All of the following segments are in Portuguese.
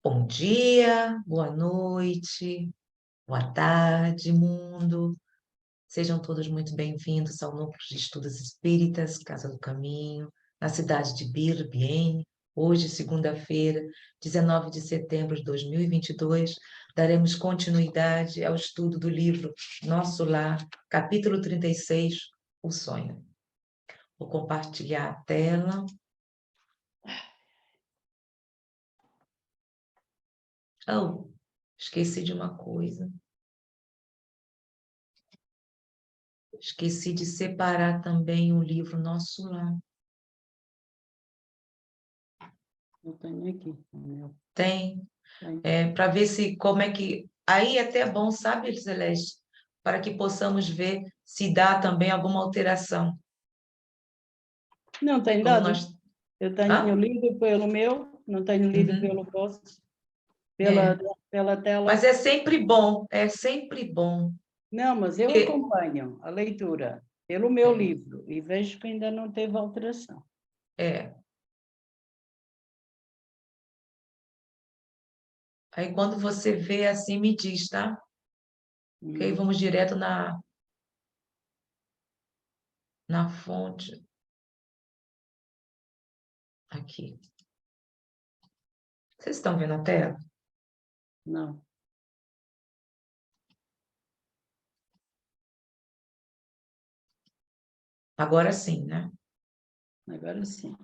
Bom dia, boa noite, boa tarde, mundo. Sejam todos muito bem-vindos ao Núcleo de Estudos Espíritas, Casa do Caminho, na cidade de Birbiene. Hoje, segunda-feira, 19 de setembro de 2022, daremos continuidade ao estudo do livro Nosso Lar, capítulo 36, O Sonho. Vou compartilhar a tela. Oh, esqueci de uma coisa. Esqueci de separar também o livro Nosso Lar. Eu tenho aqui. Tem? Tem. Para ver se como é que. Aí é até bom, sabe, Celeste? Para que possamos ver se dá também alguma alteração. Não tenho Como dado. nós. Eu tenho Hã? lido pelo meu, não tenho lido Uhum. pelo vosso, É. pela Mas tela. é sempre bom, é sempre bom. Não, mas eu Porque, acompanho a leitura pelo meu é, livro e vejo que ainda não teve alteração. é. Aí quando você vê assim, me diz, tá? Ok? Vamos direto na fonte. Aqui. Vocês estão vendo a tela? Não, Agora sim, né? agora sim.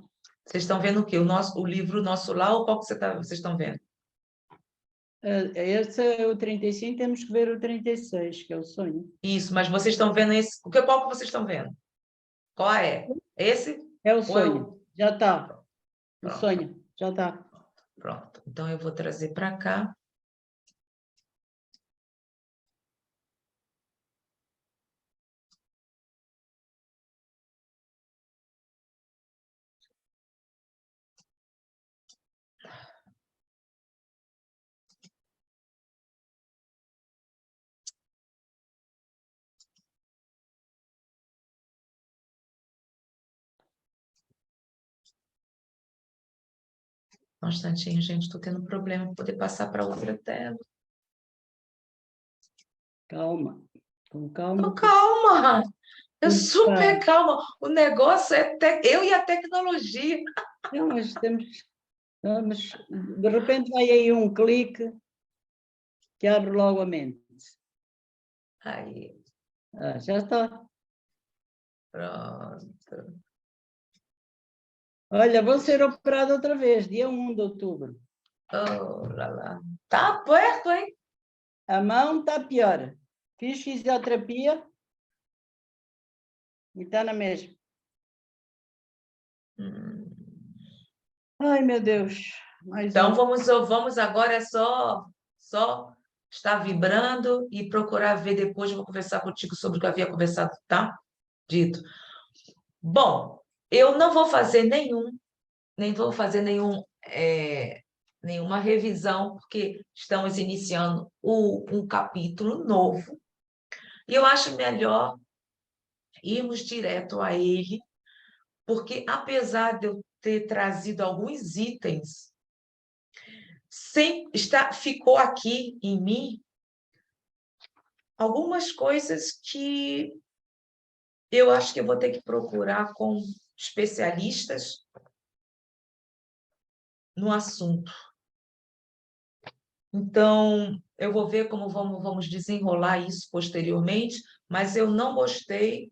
Vocês estão vendo o quê? O livro Nosso Lar ou qual que vocês estão vendo? Esse é o 35, temos que ver o 36, que é o sonho. Isso, mas vocês estão vendo esse. Qual que vocês estão vendo? Qual é? Esse? É o Ou é sonho. o. Já está. O Pronto, sonho. Já está. pronto. Então eu vou trazer para cá. Um instantinho, gente, estou tendo problema para poder passar para outra tela. Calma. Com calma. Tô calma! Eu Tudo está. super calma. O negócio é eu e a tecnologia. Não, mas temos. Mas de repente vai aí um clique que abre logo a mente. Aí, Já está. pronto. Olha, vou ser operado outra vez, dia 1 de outubro. Oh, lá, lá. Tá perto, hein? A mão está pior. Fiz fisioterapia e está na mesma. Hum. Ai, meu Deus. Mais Então um. vamos agora só estar vibrando e procurar ver depois. Eu vou conversar contigo sobre o que eu havia conversado, tá? Dito. Bom, eu não vou fazer nem vou fazer nenhuma revisão, porque estamos iniciando um capítulo novo, e eu acho melhor irmos direto a ele, porque apesar de eu ter trazido alguns itens, ficou aqui em mim algumas coisas que eu acho que eu vou ter que procurar com especialistas no assunto. Então, eu vou ver como vamos desenrolar isso posteriormente, mas eu não gostei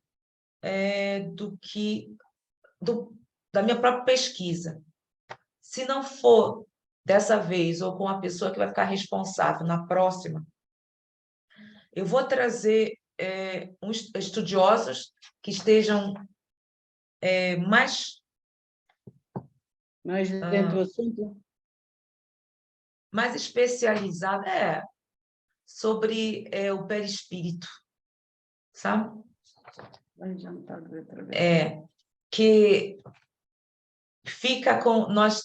da minha própria pesquisa. Se não for dessa vez ou com a pessoa que vai ficar responsável na próxima, eu vou trazer estudiosos que estejam mais, Mais dentro do assunto. mais especializados sobre o perispírito, sabe? Já me está a doer outra vez. Que fica com nós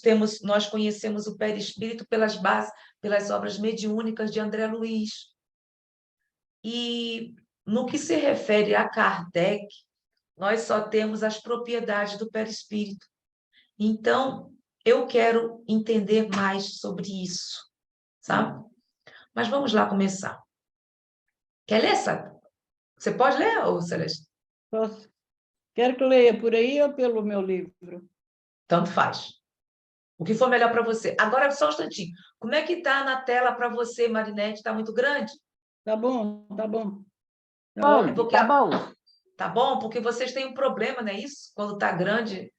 conhecemos o perispírito pelas obras mediúnicas de André Luiz. E no que se refere a Kardec, nós só temos as propriedades do perispírito. Então, eu quero entender mais sobre isso. sabe? Mas vamos lá começar. Quer ler essa? Você pode ler, ou Celeste? Posso? Quer que leia por aí ou pelo meu livro? Tanto faz. O que for melhor para você. Agora, só um instantinho. Como é que está na tela para você, Marinete? Está muito grande? Tá bom, tá bom. Tá Bom, ótimo. Porque tá bom. tá bom? Porque vocês têm um problema, não é isso? Quando está grande,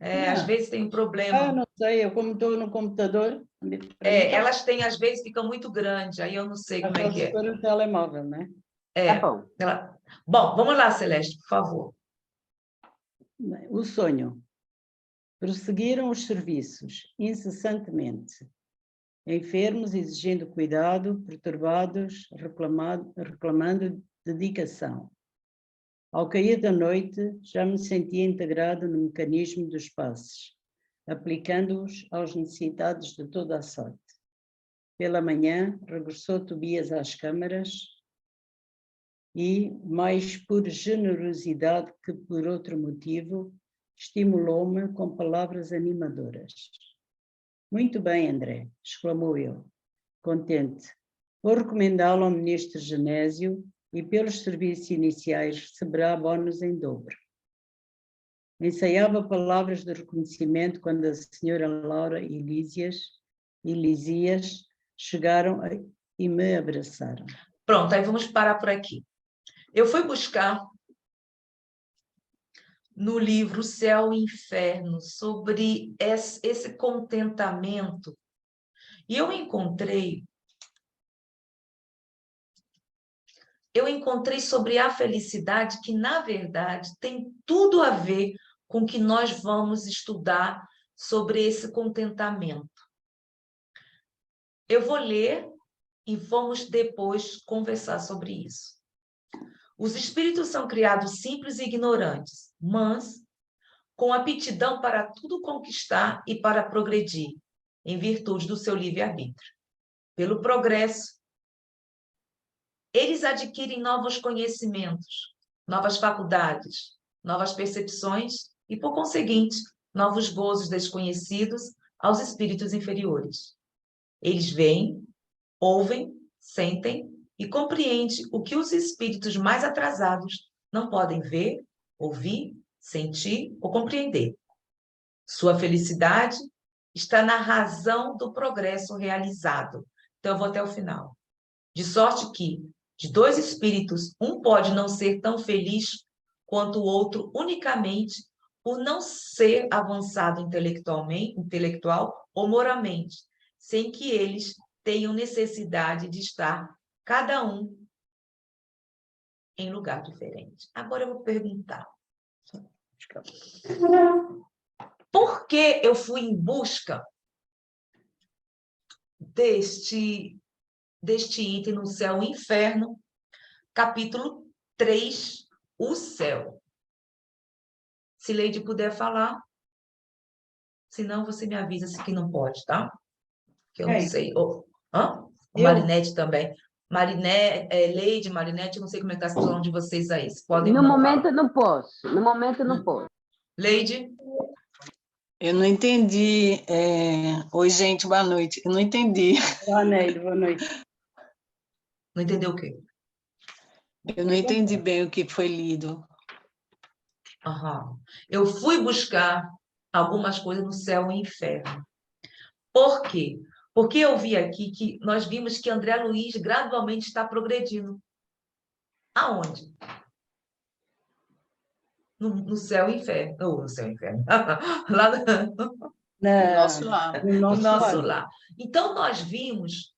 às Não. vezes tem um problema. Não sei, eu como estou no computador, para mim tá Elas têm, às vezes, ficam muito grandes. Aí eu não sei como é só que se é. for o telemóvel, né? Tá bom. Bom, vamos lá, Celeste, por favor. O sonho. Prosseguiram os serviços incessantemente. Enfermos exigindo cuidado, perturbados, reclamando dedicação. Ao cair da noite, já me sentia integrado no mecanismo dos passes, aplicando-os aos necessitados de toda a sorte. Pela manhã, regressou Tobias às câmaras e, mais por generosidade que por outro motivo, estimulou-me com palavras animadoras. Muito bem, André, exclamou ele, contente. Vou recomendá-lo ao ministro Genésio e pelos serviços iniciais receberá bónus em dobro. Ensaiava palavras de reconhecimento quando a senhora Laura e Lísias chegaram e me abraçaram. Pronto, aí vamos parar por aqui. Eu fui buscar no livro Céu e Inferno sobre esse contentamento. E eu encontrei sobre a felicidade que, na verdade, tem tudo a ver com o que nós vamos estudar sobre esse contentamento. Eu vou ler e vamos depois conversar sobre isso. Os espíritos são criados simples e ignorantes, mas com aptidão para tudo conquistar e para progredir, em virtude do seu livre-arbítrio. Pelo progresso, eles adquirem novos conhecimentos, novas faculdades, novas percepções e, por conseguinte, novos gozos desconhecidos aos espíritos inferiores. Eles veem, ouvem, sentem e compreendem o que os espíritos mais atrasados não podem ver, ouvir, sentir ou compreender. Sua felicidade está na razão do progresso realizado. Então, eu vou até o final. De sorte que, de dois espíritos, um pode não ser tão feliz quanto o outro unicamente por não ser avançado intelectual ou moralmente, sem que eles tenham necessidade de estar cada um em lugar diferente. Agora eu vou perguntar. Por que eu fui em busca deste item no Céu e Inferno, capítulo 3, o céu? Se Leide puder falar, senão você me avisa se que não pode, tá? Que eu não sei. O Marinete também. Leide, Marinete, eu não sei como é que está a situação de vocês aí. Se podem No momento falar. não posso. No momento não posso. Leide? Eu não entendi. Oi, gente, boa noite. Eu não entendi. Boa noite. Não entendeu o quê? Eu não entendi bem o que foi lido. Eu fui buscar algumas coisas no Céu e Inferno. Por quê? Porque eu vi aqui que nós vimos que André Luiz gradualmente está progredindo. Aonde? No Céu e Inferno. No Céu e Inferno. Lá No nosso lar. No nosso lar. lar. Então, nós vimos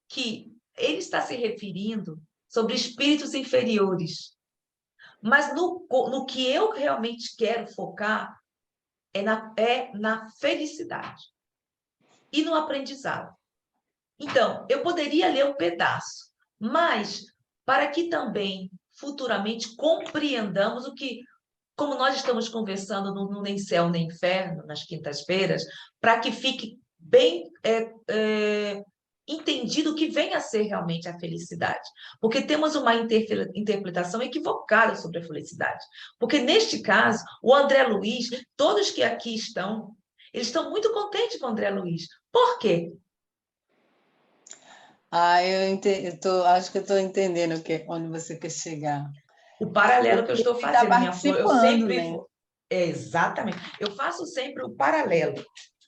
que ele está se referindo sobre espíritos inferiores. Mas no que eu realmente quero focar é na felicidade e no aprendizado. Então, eu poderia ler um pedaço, mas para que também futuramente compreendamos o que, como nós estamos conversando no Nem Céu Nem Inferno, nas quintas-feiras, para que fique bem entendido o que vem a ser realmente a felicidade. Porque temos uma interpretação equivocada sobre a felicidade. Porque, neste caso, o André Luiz, todos que aqui estão, eles estão muito contentes com o André Luiz. Por quê? Acho que eu estou entendendo onde você quer chegar. O paralelo que eu estou Ele está fazendo, minha flor, eu participando, sempre... né? Exatamente. Eu faço sempre o paralelo.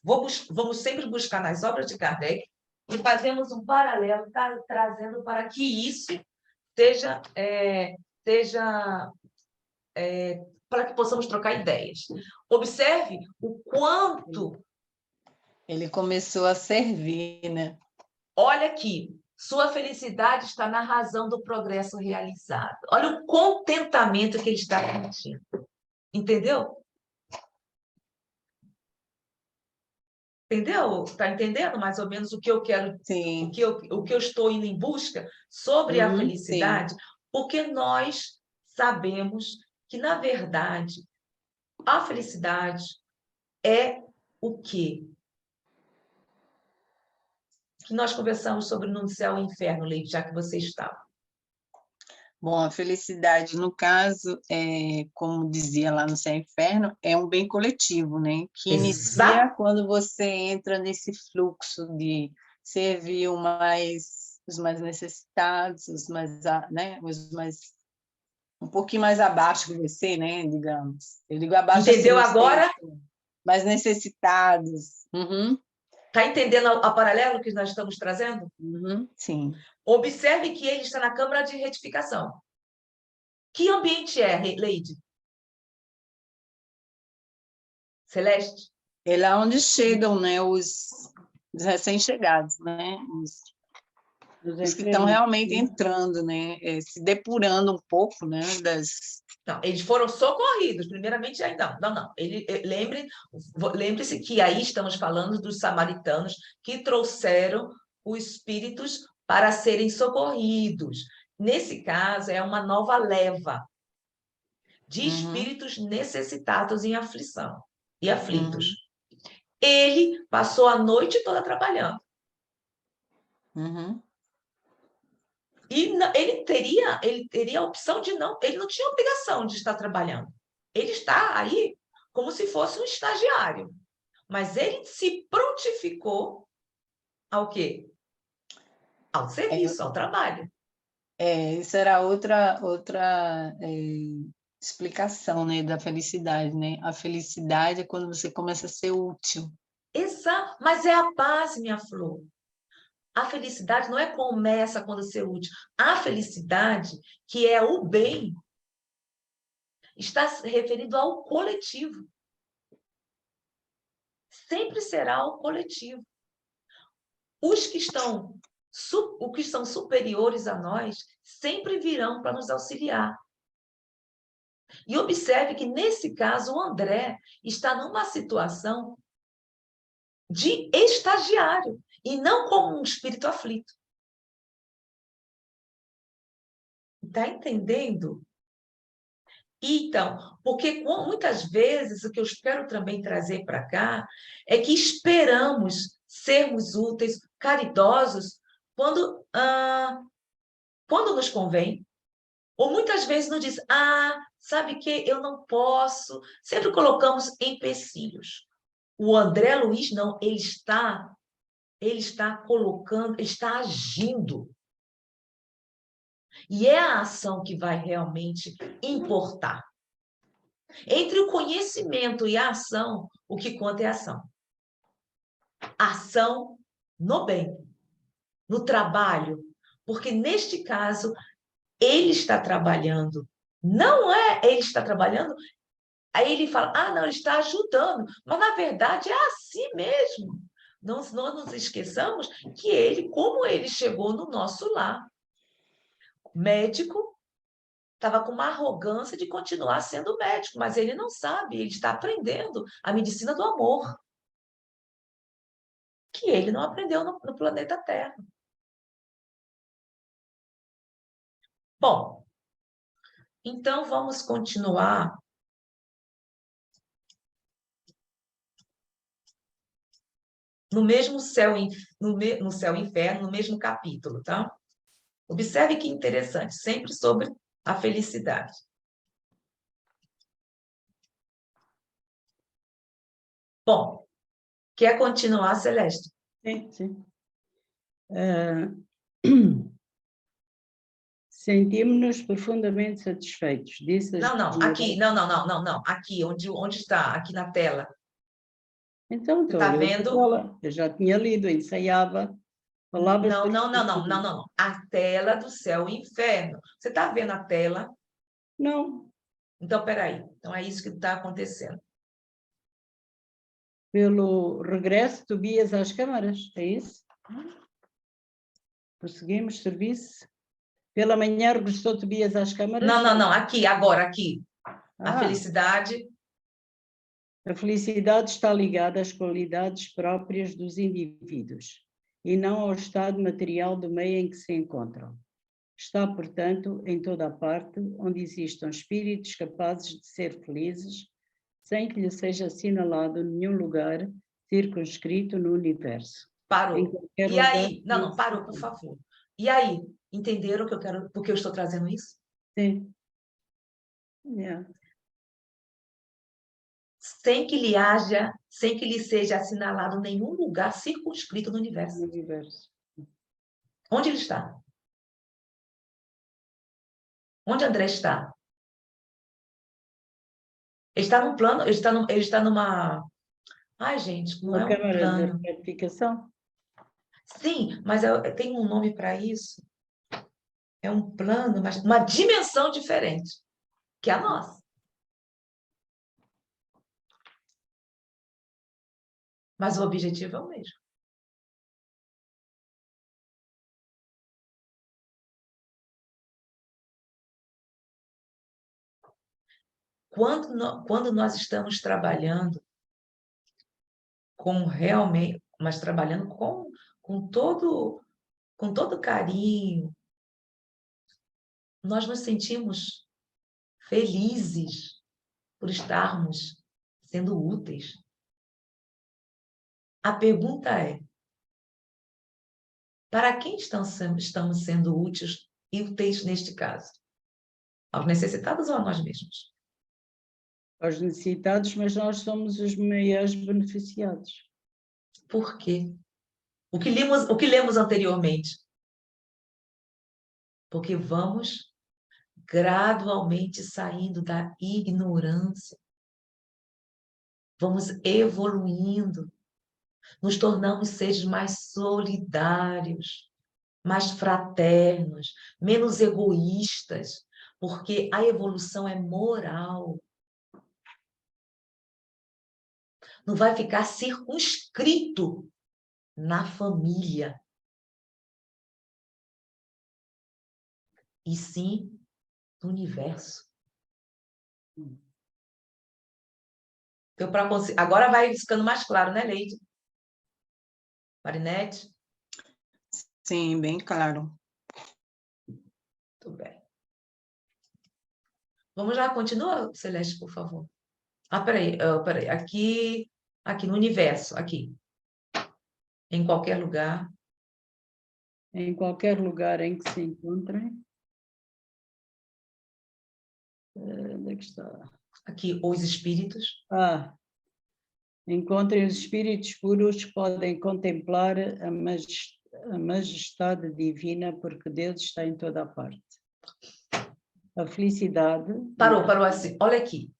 Vamos sempre buscar nas obras de Kardec e fazemos um paralelo, trazendo para que isso seja, para que possamos trocar ideias. Observe o quanto... Ele começou a servir, né? Olha aqui, sua felicidade está na razão do progresso realizado. Olha o contentamento que ele está sentindo. Entendeu? Entendeu? Está entendendo mais ou menos o que eu quero, Sim. o que eu estou indo em busca sobre a Sim. felicidade? Porque nós sabemos que, na verdade, a felicidade é o quê? Que nós conversamos sobre no céu e inferno, Leide, já que você estava. Bom, a felicidade, no caso, como dizia lá no Céu e Inferno, é um bem coletivo, né? Que inicia quando você entra nesse fluxo de servir os mais necessitados, né? Os mais um pouquinho mais abaixo que você, né? Digamos. Eu digo abaixo assim, Entendeu agora? mais necessitados. Uhum. Está entendendo o paralelo que nós estamos trazendo? Uhum. Sim. Observe que ele está na Câmara de Retificação. Que ambiente é, Leide? Celeste? É lá onde chegam, né, os recém-chegados, né? Os que estão realmente entrando, né? Se depurando um pouco, né? Não, eles foram socorridos, primeiramente, ainda não. Lembre-se que aí estamos falando dos samaritanos que trouxeram os espíritos para serem socorridos. Nesse caso, é uma nova leva de espíritos necessitados em aflição e aflitos. Ele passou a noite toda trabalhando. E ele teria a opção de não, ele não tinha obrigação de estar trabalhando. Ele está aí como se fosse um estagiário. Mas ele se prontificou ao quê? Ao serviço, ao trabalho. Isso era outra explicação, né, da felicidade, né? A felicidade é quando você começa a ser útil. Exato, mas é a base, minha flor. A felicidade não é começa quando ser útil. A felicidade, que é o bem, está se referido ao coletivo. Sempre será o coletivo. Os que são superiores a nós sempre virão para nos auxiliar. E observe que, nesse caso, o André está numa situação de estagiário e não como um espírito aflito. Está entendendo? Então, porque muitas vezes o que eu espero também trazer para cá é que esperamos sermos úteis, caridosos, quando nos convém, ou muitas vezes nos diz, sabe que eu não posso. Sempre colocamos empecilhos. O André Luiz não, ele está colocando, ele está agindo. E é a ação que vai realmente importar. Entre o conhecimento e a ação, o que conta é a ação. Ação no bem, no trabalho, porque neste caso ele está trabalhando. Não é ele está trabalhando, aí ele fala, não, ele está ajudando, mas na verdade é assim mesmo. Não nos esqueçamos que ele, como ele chegou no nosso lar, médico, estava com uma arrogância de continuar sendo médico, mas ele não sabe, ele está aprendendo a medicina do amor, que ele não aprendeu no planeta Terra. Bom, então vamos continuar no mesmo céu, no céu e inferno, no mesmo capítulo, tá? Observe que interessante, sempre sobre a felicidade. Bom, quer continuar, Celeste? Sim. Sentimos-nos profundamente satisfeitos. Disse Não, não, aqui, não. Aqui, onde está? Aqui na tela. Então, Você está vendo? Eu já tinha lido, ensaiava palavras. Não. A tela do céu e inferno. Você está vendo a tela? Não, Então, peraí. Então, é isso que está acontecendo. pelo regresso, Tobias às câmaras, é isso? Prosseguimos serviço. Pela manhã regressou Tobias às câmaras? Não. Aqui, agora, aqui. A Ah, felicidade. a felicidade está ligada às qualidades próprias dos indivíduos e não ao estado material do meio em que se encontram. Está, portanto, em toda a parte onde existam espíritos capazes de ser felizes, sem que lhe seja assinalado nenhum lugar circunscrito no universo. Parou. E lugar, aí? Não, parou, por favor. E aí? Entenderam que eu quero, porque eu estou trazendo isso? Sim. Yeah. Sem que lhe seja assinalado nenhum lugar circunscrito no universo. No universo. Onde ele está? Onde André está? Ele está num plano, ele está numa... Ai, gente, não Uma é um câmara plano. de retificação. Sim, mas tem um nome para isso. É um plano, mas uma dimensão diferente, que é a nossa. Mas o objetivo é o mesmo. Quando nós estamos trabalhando com realmente, mas trabalhando com todo carinho, nós nos sentimos felizes por estarmos sendo úteis. A pergunta é: para quem estamos sendo úteis neste caso? Aos necessitados ou a nós mesmos? Aos necessitados, mas nós somos os maiores beneficiados. Por quê? O que lemos anteriormente? Porque vamos gradualmente saindo da ignorância. Vamos evoluindo. Nos tornamos seres mais solidários, mais fraternos, menos egoístas, porque a evolução é moral. Não vai ficar circunscrito na família, e sim no universo. Então, agora vai ficando mais claro, né, Leide? Marinete? Sim, bem claro. Tudo bem. Vamos lá, continua, Celeste, por favor. Peraí. Aqui no universo, aqui. Em qualquer lugar. Em qualquer lugar em que se encontrem. Onde é que está? Aqui, os espíritos. Encontrem os espíritos puros que podem contemplar a majestade divina, porque Deus está em toda a parte. A felicidade... Parou assim. Olha aqui.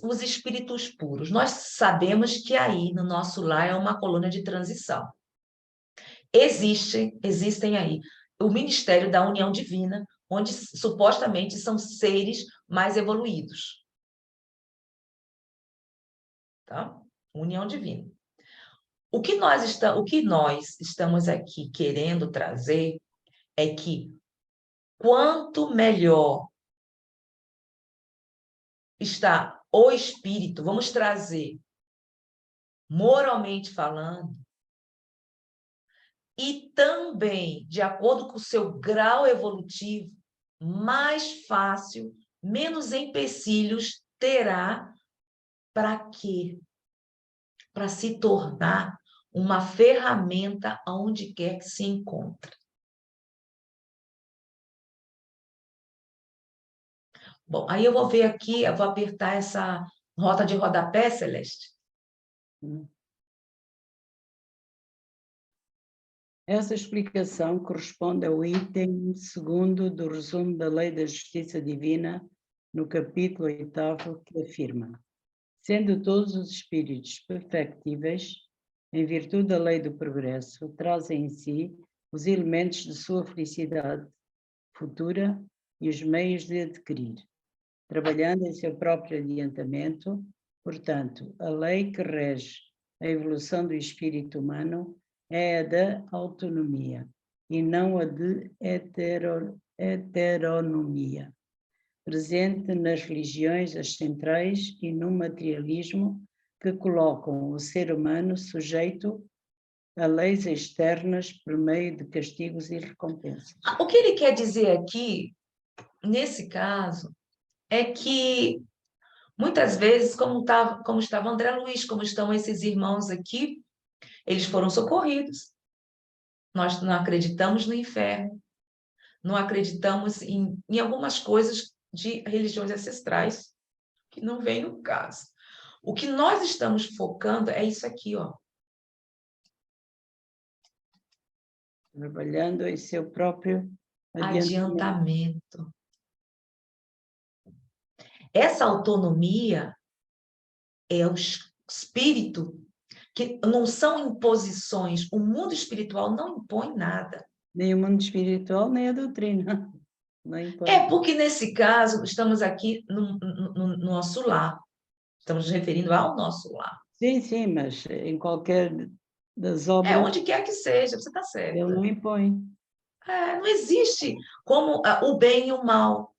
Os espíritos puros, nós sabemos que aí, no nosso lar, é uma coluna de transição. Existem aí o Ministério da União Divina, onde supostamente são seres mais evoluídos. Tá? União Divina. O que nós estamos aqui querendo trazer é que quanto melhor está o espírito, vamos trazer moralmente falando, e também, de acordo com o seu grau evolutivo, mais fácil, menos empecilhos terá para quê? Para se tornar uma ferramenta aonde quer que se encontre. Bom, aí eu vou ver aqui, eu vou apertar essa rota de rodapé, Celeste. Essa explicação corresponde ao item 2º do resumo da Lei da Justiça Divina, no capítulo 8º, que afirma: sendo todos os espíritos perfectíveis, em virtude da lei do progresso, trazem em si os elementos de sua felicidade futura e os meios de adquirir, trabalhando em seu próprio adiantamento. Portanto, a lei que rege a evolução do espírito humano é a da autonomia e não a de heteronomia, presente nas religiões ascentrais e no materialismo que colocam o ser humano sujeito a leis externas por meio de castigos e recompensas. O que ele quer dizer aqui, nesse caso, é que muitas vezes, como estava André Luiz, como estão esses irmãos aqui, eles foram socorridos. Nós não acreditamos no inferno, não acreditamos em algumas coisas de religiões ancestrais, que não vem no caso. O que nós estamos focando é isso aqui, ó. Trabalhando em seu próprio Adiantamento. Essa autonomia é o espírito, que não são imposições. O mundo espiritual não impõe nada. Nem o mundo espiritual, nem a doutrina. Não impõe. É porque, nesse caso, estamos aqui no nosso lar. Estamos nos referindo ao nosso lar. Sim, sim, mas em qualquer das obras... É, onde quer que seja, você está certo. Ele não impõe. Não existe como o bem e o mal.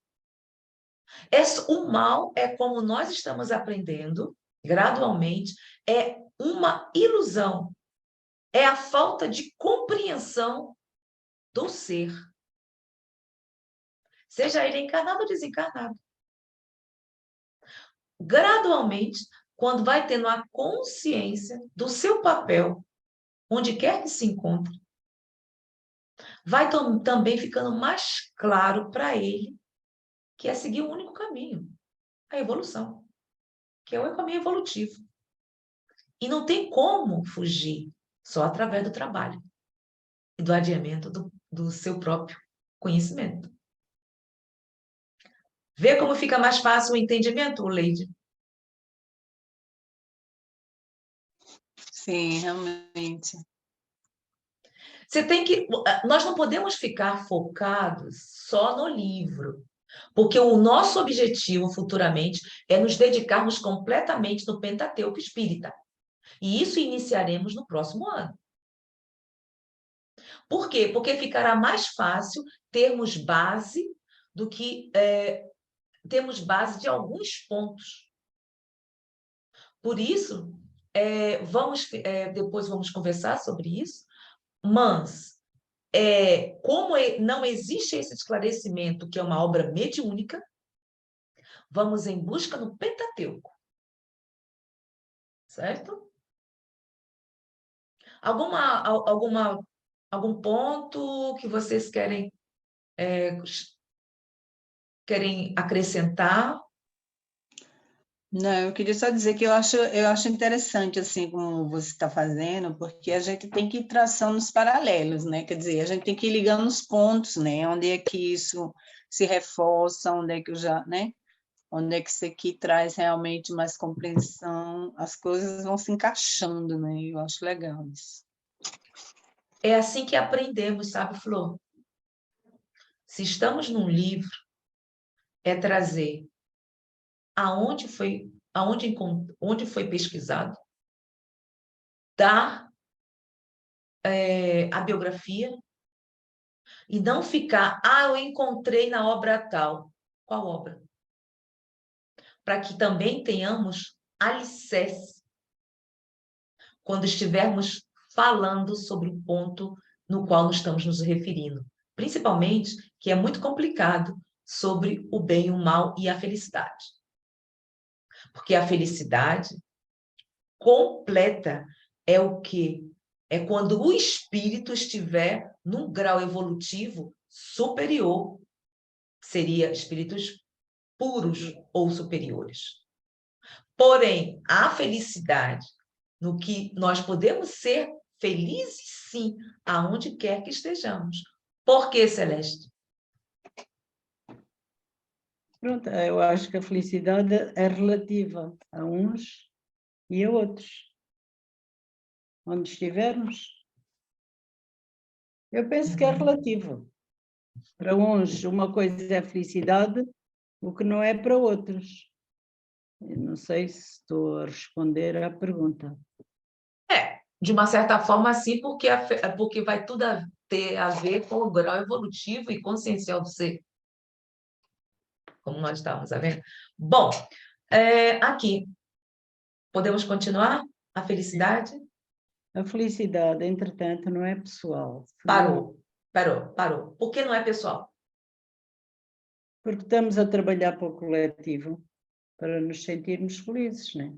O mal é como nós estamos aprendendo, gradualmente, é uma ilusão. É a falta de compreensão do ser. Seja ele encarnado ou desencarnado. Gradualmente, quando vai tendo a consciência do seu papel, onde quer que se encontre, vai também ficando mais claro para ele que é seguir o único caminho, a evolução, que é o caminho evolutivo. E não tem como fugir, só através do trabalho e do adiamento do seu próprio conhecimento. Vê como fica mais fácil o entendimento, Leide? Sim, realmente. Nós não podemos ficar focados só no livro, porque o nosso objetivo futuramente é nos dedicarmos completamente no Pentateuco Espírita. E isso iniciaremos no próximo ano. Por quê? Porque ficará mais fácil termos base do que termos base de alguns pontos. Por isso, depois vamos conversar sobre isso, mas como não existe esse esclarecimento, que é uma obra mediúnica, vamos em busca no Pentateuco. Certo? Algum ponto que vocês querem acrescentar? Não, eu queria só dizer que eu acho interessante, assim, como você está fazendo, porque a gente tem que ir traçando os paralelos, né? Quer dizer, a gente tem que ir ligando os pontos, né? Onde é que isso se reforça, onde é que né? Onde é que isso aqui traz realmente mais compreensão, as coisas vão se encaixando, né? Eu acho legal isso. É assim que aprendemos, sabe, Flor? Se estamos num livro, é trazer onde foi pesquisado, dar a biografia e não ficar, eu encontrei na obra tal. Qual obra? Para que também tenhamos alicerce quando estivermos falando sobre o ponto no qual nos estamos nos referindo. Principalmente, que é muito complicado, sobre o bem, o mal e a felicidade. Porque a felicidade completa é o quê? É quando o espírito estiver num grau evolutivo superior, seria espíritos puros ou superiores. Porém, a felicidade, no que nós podemos ser felizes sim, aonde quer que estejamos. Por quê, Celeste? Pronto, eu acho que a felicidade é relativa a uns e a outros. Onde estivermos. Eu penso que é relativo. Para uns, uma coisa é felicidade, o que não é para outros. Eu não sei se estou a responder à pergunta. De uma certa forma, sim, porque vai tudo ter a ver com o grau evolutivo e consciencial do ser. Como nós estávamos vendo. Bom, aqui, podemos continuar? A felicidade? A felicidade, entretanto, não é pessoal. Parou. Por que não é pessoal? Porque estamos a trabalhar para o coletivo, para nos sentirmos felizes, não é?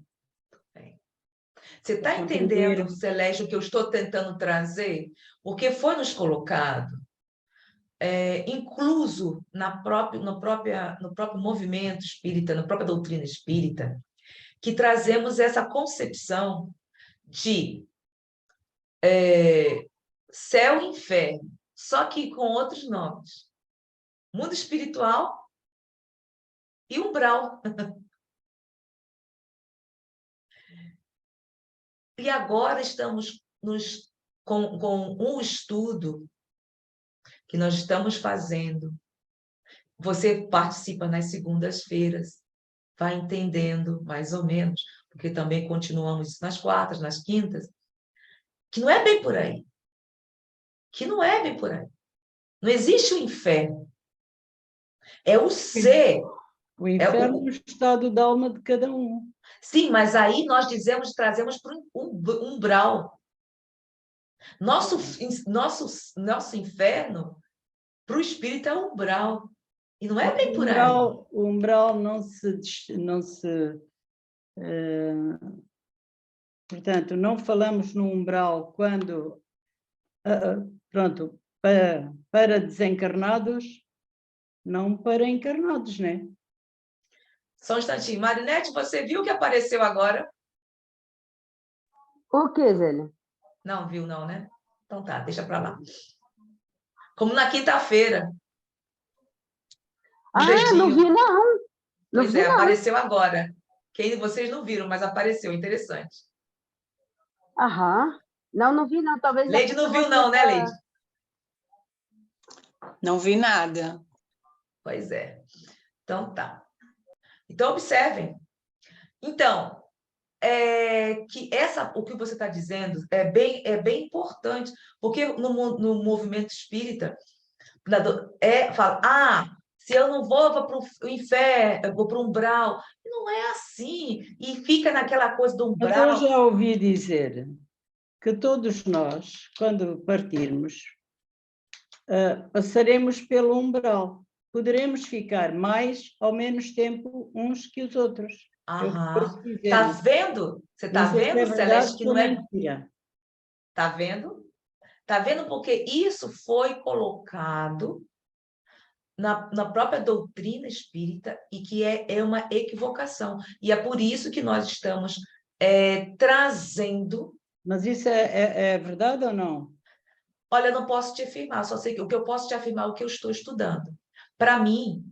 Você está entendendo, Celeste, o que eu estou tentando trazer? Porque foi nos colocado, incluso no próprio movimento espírita, na própria doutrina espírita, que trazemos essa concepção de céu e inferno, só que com outros nomes. Mundo espiritual e umbral. E agora estamos com um estudo que nós estamos fazendo. Você participa nas segundas-feiras, vai entendendo mais ou menos, porque também continuamos isso nas quartas, nas quintas, que não é bem por aí. Não existe o inferno. É o ser. O inferno é o estado da alma de cada um. Sim, mas aí nós trazemos para o umbral. Nosso inferno, para o espírito, é o umbral. E não é bem por aí. O umbral não se portanto, não falamos no umbral quando, pronto, para desencarnados, não para encarnados, né? Só um instantinho. Marinete, você viu o que apareceu agora? O que, Zélia? Não viu, não, né? Então tá, deixa para lá. Como na quinta-feira. Não vi, não. Pois é, apareceu agora. Vocês não viram, mas apareceu. Interessante. Aham. Não vi, não. Talvez. Leide não viu, não, né, Leide? Não vi nada. Pois é. Então, tá. Então, observem. Então, o que você está dizendo é bem importante, porque no movimento espírita, fala, se eu não vou para o inferno, vou para o umbral. Não é assim. E fica naquela coisa do umbral. Mas eu já ouvi dizer que todos nós, quando partirmos, passaremos pelo umbral. Poderemos ficar mais ou menos tempo uns que os outros. Está vendo? Você está vendo, Celeste, que não é mentira. Está vendo? Está vendo? Porque isso foi colocado na própria doutrina espírita e que é uma equivocação. E é por isso que nós estamos trazendo... Mas isso é verdade ou não? Olha, eu não posso te afirmar, só sei que o que eu posso te afirmar é o que eu estou estudando. Para mim,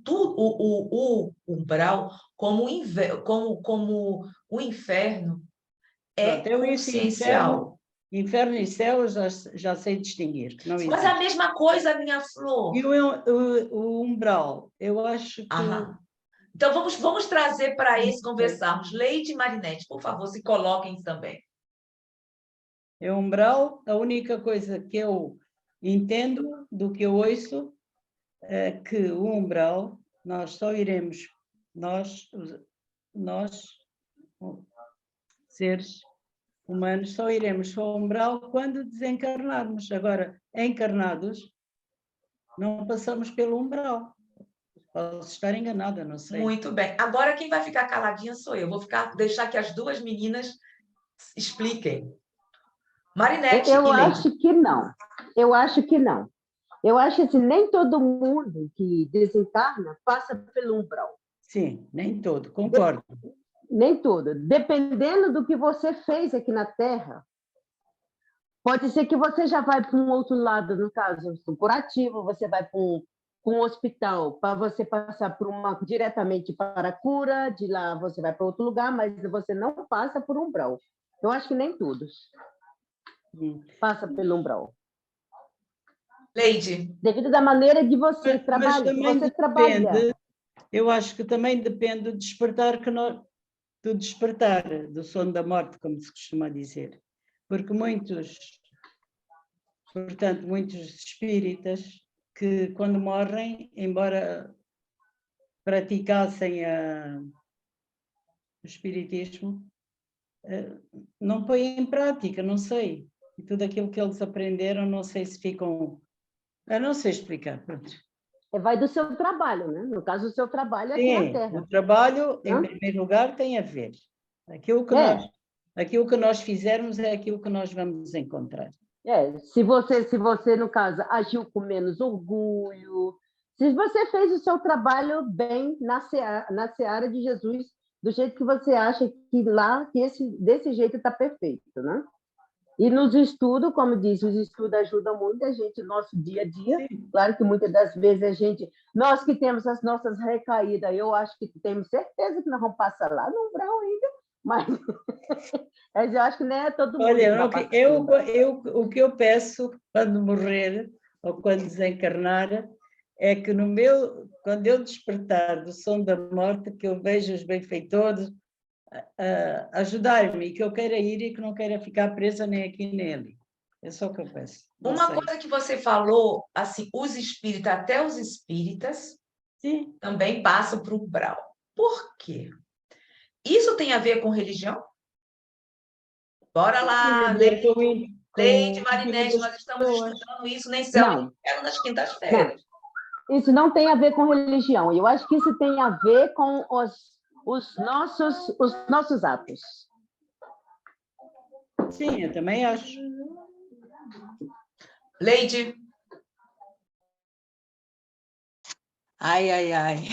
o umbral, como o inferno, é consciencial. Inferno e céu eu já sei distinguir. Não existe. Mas é a mesma coisa, minha flor. E o umbral, eu acho que... Então, vamos trazer para isso, conversarmos. Leide e Marinete, por favor, se coloquem também. É umbral, a única coisa que eu entendo do que eu ouço é que o umbral, nós só iremos, nós seres humanos, só iremos ao umbral quando desencarnarmos. Agora, encarnados, não passamos pelo umbral. Posso estar enganada, não sei. Muito bem. Agora quem vai ficar caladinha sou eu. Vou deixar que as duas meninas expliquem. Marinete eu acho que não. Eu acho que assim, nem todo mundo que desencarna passa pelo umbral. Sim, nem todo, concordo. Nem todo. Dependendo do que você fez aqui na Terra, Pode ser que você já vai para um outro lado, no caso do curativo, você vai para um hospital, para você passar diretamente para a cura, de lá você vai para outro lugar, mas você não passa por umbral. Eu acho que nem todos passa pelo umbral. Leide. Devido da maneira de você Mas trabalhar. também Você depende, trabalha. eu acho que também depende do despertar do sono da morte, como se costuma dizer. Porque muitos espíritas que quando morrem, embora praticassem o espiritismo, não põem em prática, não sei. E tudo aquilo que eles aprenderam, não sei se ficam... Eu não sei explicar, pronto. Vai do seu trabalho, né? No caso, o seu trabalho é aqui na Terra. O trabalho, em primeiro lugar, tem a ver. Aquilo que nós fizermos é aquilo que nós vamos encontrar. Se você, no caso, agiu com menos orgulho, se você fez o seu trabalho bem na seara de Jesus, do jeito que você acha que lá, desse jeito está perfeito, né? E nos estudos, como disse, os estudos ajudam muito a gente no nosso dia a dia. Sim. Claro que muitas das vezes nós que temos as nossas recaídas, eu acho que temos certeza que nós vamos passar lá no umbral ainda, mas eu acho que nem é todo mundo. Olha, o que eu peço quando morrer ou quando desencarnar é que quando eu despertar do sono da morte, que eu veja os benfeitores ajudar-me, e que eu queira ir e que não queira ficar presa nem aqui nem ali. É só o que eu peço. Uma coisa que você falou, assim, os espíritas, até os espíritas, sim, também passam para o umbral. Por quê? Isso tem a ver com religião? Bora lá, Leide, Marinete, nós estamos estudando isso, nem céu, nem inferno nas quintas-feiras. Isso não tem a ver com religião. Eu acho que isso tem a ver com os nossos atos. Sim, eu também acho. Leide. Ai, ai, ai.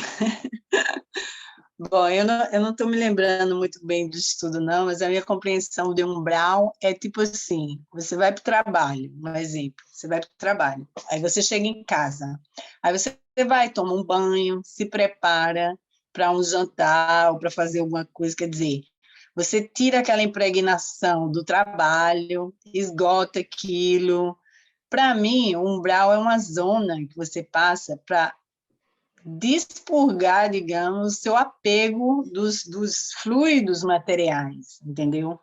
Bom, eu não estou me lembrando muito bem do estudo, não, mas a minha compreensão de umbral é tipo assim, você vai para o trabalho, um exemplo, você vai para o trabalho, aí você chega em casa, aí você vai, toma um banho, se prepara para um jantar ou para fazer alguma coisa, quer dizer, você tira aquela impregnação do trabalho, esgota aquilo. Para mim, o umbral é uma zona que você passa para despurgar, digamos, seu apego dos fluidos materiais, entendeu?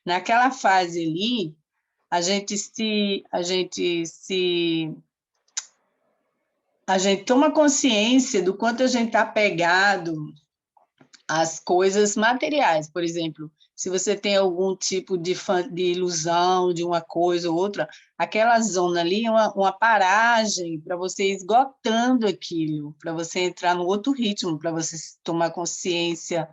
Naquela fase ali, a gente toma consciência do quanto a gente está apegado às coisas materiais. Por exemplo, se você tem algum tipo de ilusão de uma coisa ou outra, aquela zona ali é uma paragem para você ir esgotando aquilo, para você entrar no outro ritmo, para você tomar consciência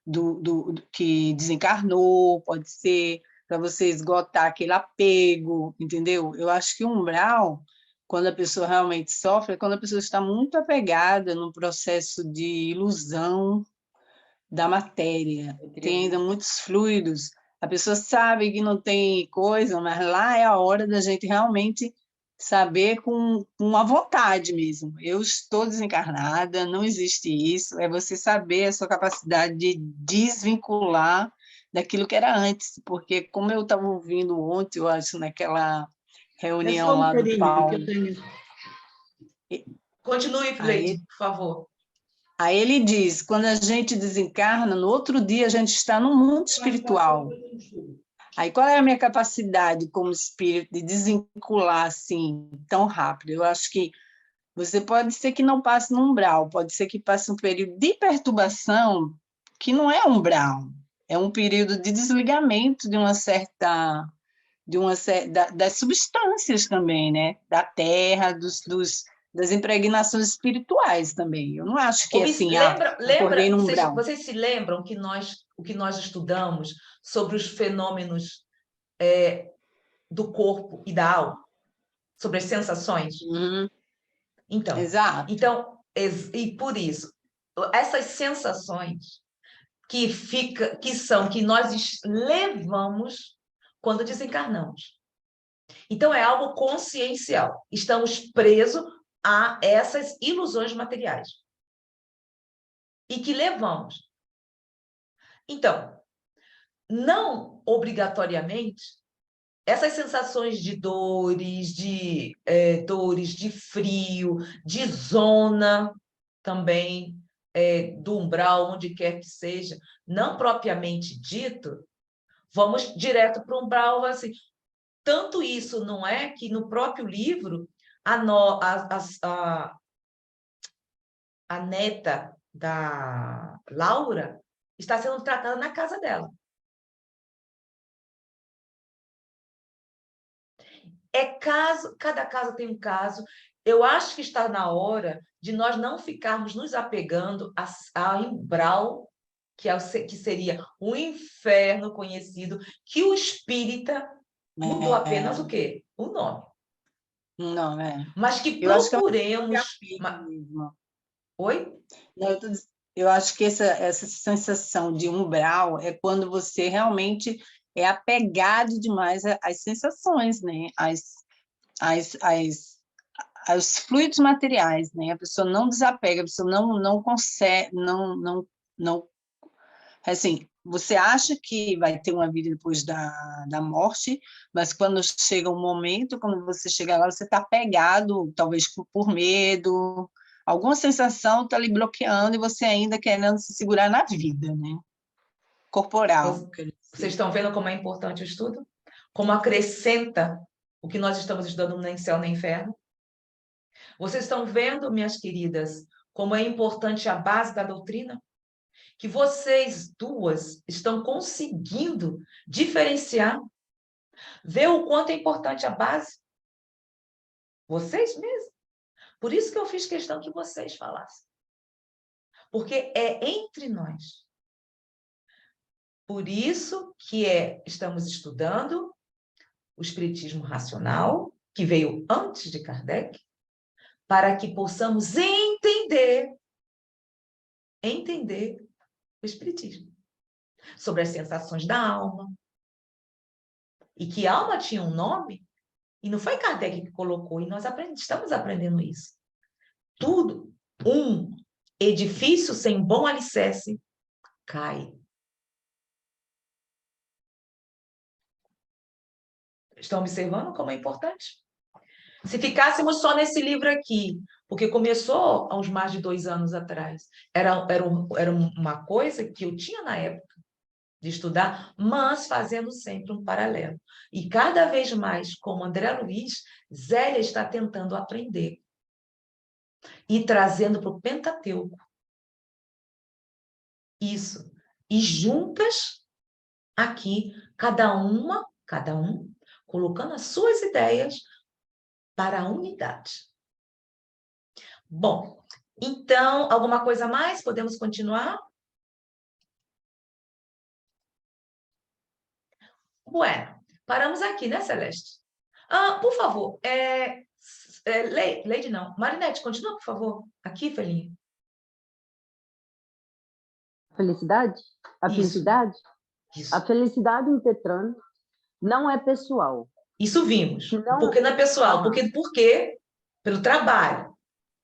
do que desencarnou, pode ser, para você esgotar aquele apego, entendeu? Eu acho que o umbral, quando a pessoa realmente sofre, é quando a pessoa está muito apegada no processo de ilusão da matéria, tem ainda muitos fluidos, a pessoa sabe que não tem coisa, mas lá é a hora da gente realmente saber com a vontade mesmo. Eu estou desencarnada, não existe isso, é você saber a sua capacidade de desvincular daquilo que era antes, porque como eu estava ouvindo ontem, eu acho, naquela reunião lá do Paulo... Continue, Leide, por favor. Aí ele diz, quando a gente desencarna, no outro dia a gente está no mundo espiritual. Aí qual é a minha capacidade como espírito de desvincular assim tão rápido? Eu acho que você pode ser que não passe no umbral, pode ser que passe um período de perturbação que não é umbral, é um período de desligamento de das substâncias também, né? Da terra, das impregnações espirituais também. Eu não acho que assim, acordei no umbral. Vocês se lembram que o que nós estudamos sobre os fenômenos do corpo e da alma? Sobre as sensações? Uhum. Então, exato. E por isso, essas sensações que nós levamos quando desencarnamos. Então, é algo consciencial. Estamos presos a essas ilusões materiais. E que levamos. Então, não obrigatoriamente, essas sensações de dores, de frio, de zona também, do umbral, onde quer que seja, não propriamente dito, vamos direto para o umbral, assim. Tanto isso não é que no próprio livro, a neta da Laura está sendo tratada na casa dela. Cada caso tem um caso. Eu acho que está na hora de nós não ficarmos nos apegando ao umbral, que seria o inferno conhecido, que o espírita mudou apenas o quê? O nome. Não, Mas que eu acho que procuremos... mesmo. Oi? Não, eu acho que essa sensação de umbral é quando você realmente é apegado demais às sensações, né? Aos fluidos materiais, né? A pessoa não desapega, a pessoa não consegue, não, assim, você acha que vai ter uma vida depois da morte, mas quando chega um momento, quando você chega lá, você está apegado, talvez por medo, alguma sensação está lhe bloqueando e você ainda querendo se segurar na vida, né? Corporal. Vocês estão vendo como é importante o estudo? Como acrescenta o que nós estamos estudando nem céu nem inferno? Vocês estão vendo, minhas queridas, como é importante a base da doutrina? Que vocês duas estão conseguindo diferenciar, ver o quanto é importante a base? Vocês mesmos. Por isso que eu fiz questão que vocês falassem. Porque é entre nós. Por isso que estamos estudando o espiritismo racional, que veio antes de Kardec, para que possamos entender o espiritismo, sobre as sensações da alma. E que a alma tinha um nome, e não foi Kardec que colocou, e nós estamos aprendendo isso. Tudo, um edifício sem bom alicerce, cai. Estão observando como é importante? Se ficássemos só nesse livro aqui, porque começou há uns mais de 2 anos atrás, era uma coisa que eu tinha na época de estudar, mas fazendo sempre um paralelo. E cada vez mais, como André Luiz, Zélia está tentando aprender e trazendo para o Pentateuco isso. E juntas, aqui, cada um, colocando as suas ideias para a unidade. Bom, então, alguma coisa a mais? Podemos continuar? Bueno, paramos aqui, né, Celeste? Por favor, Leide não. Marinete, continua, por favor. Aqui, Felinho. Felicidade? A Isso. felicidade? Isso. A felicidade em Tetrano não é pessoal. Isso vimos. Senão... Porque não é pessoal. Por quê? Pelo trabalho.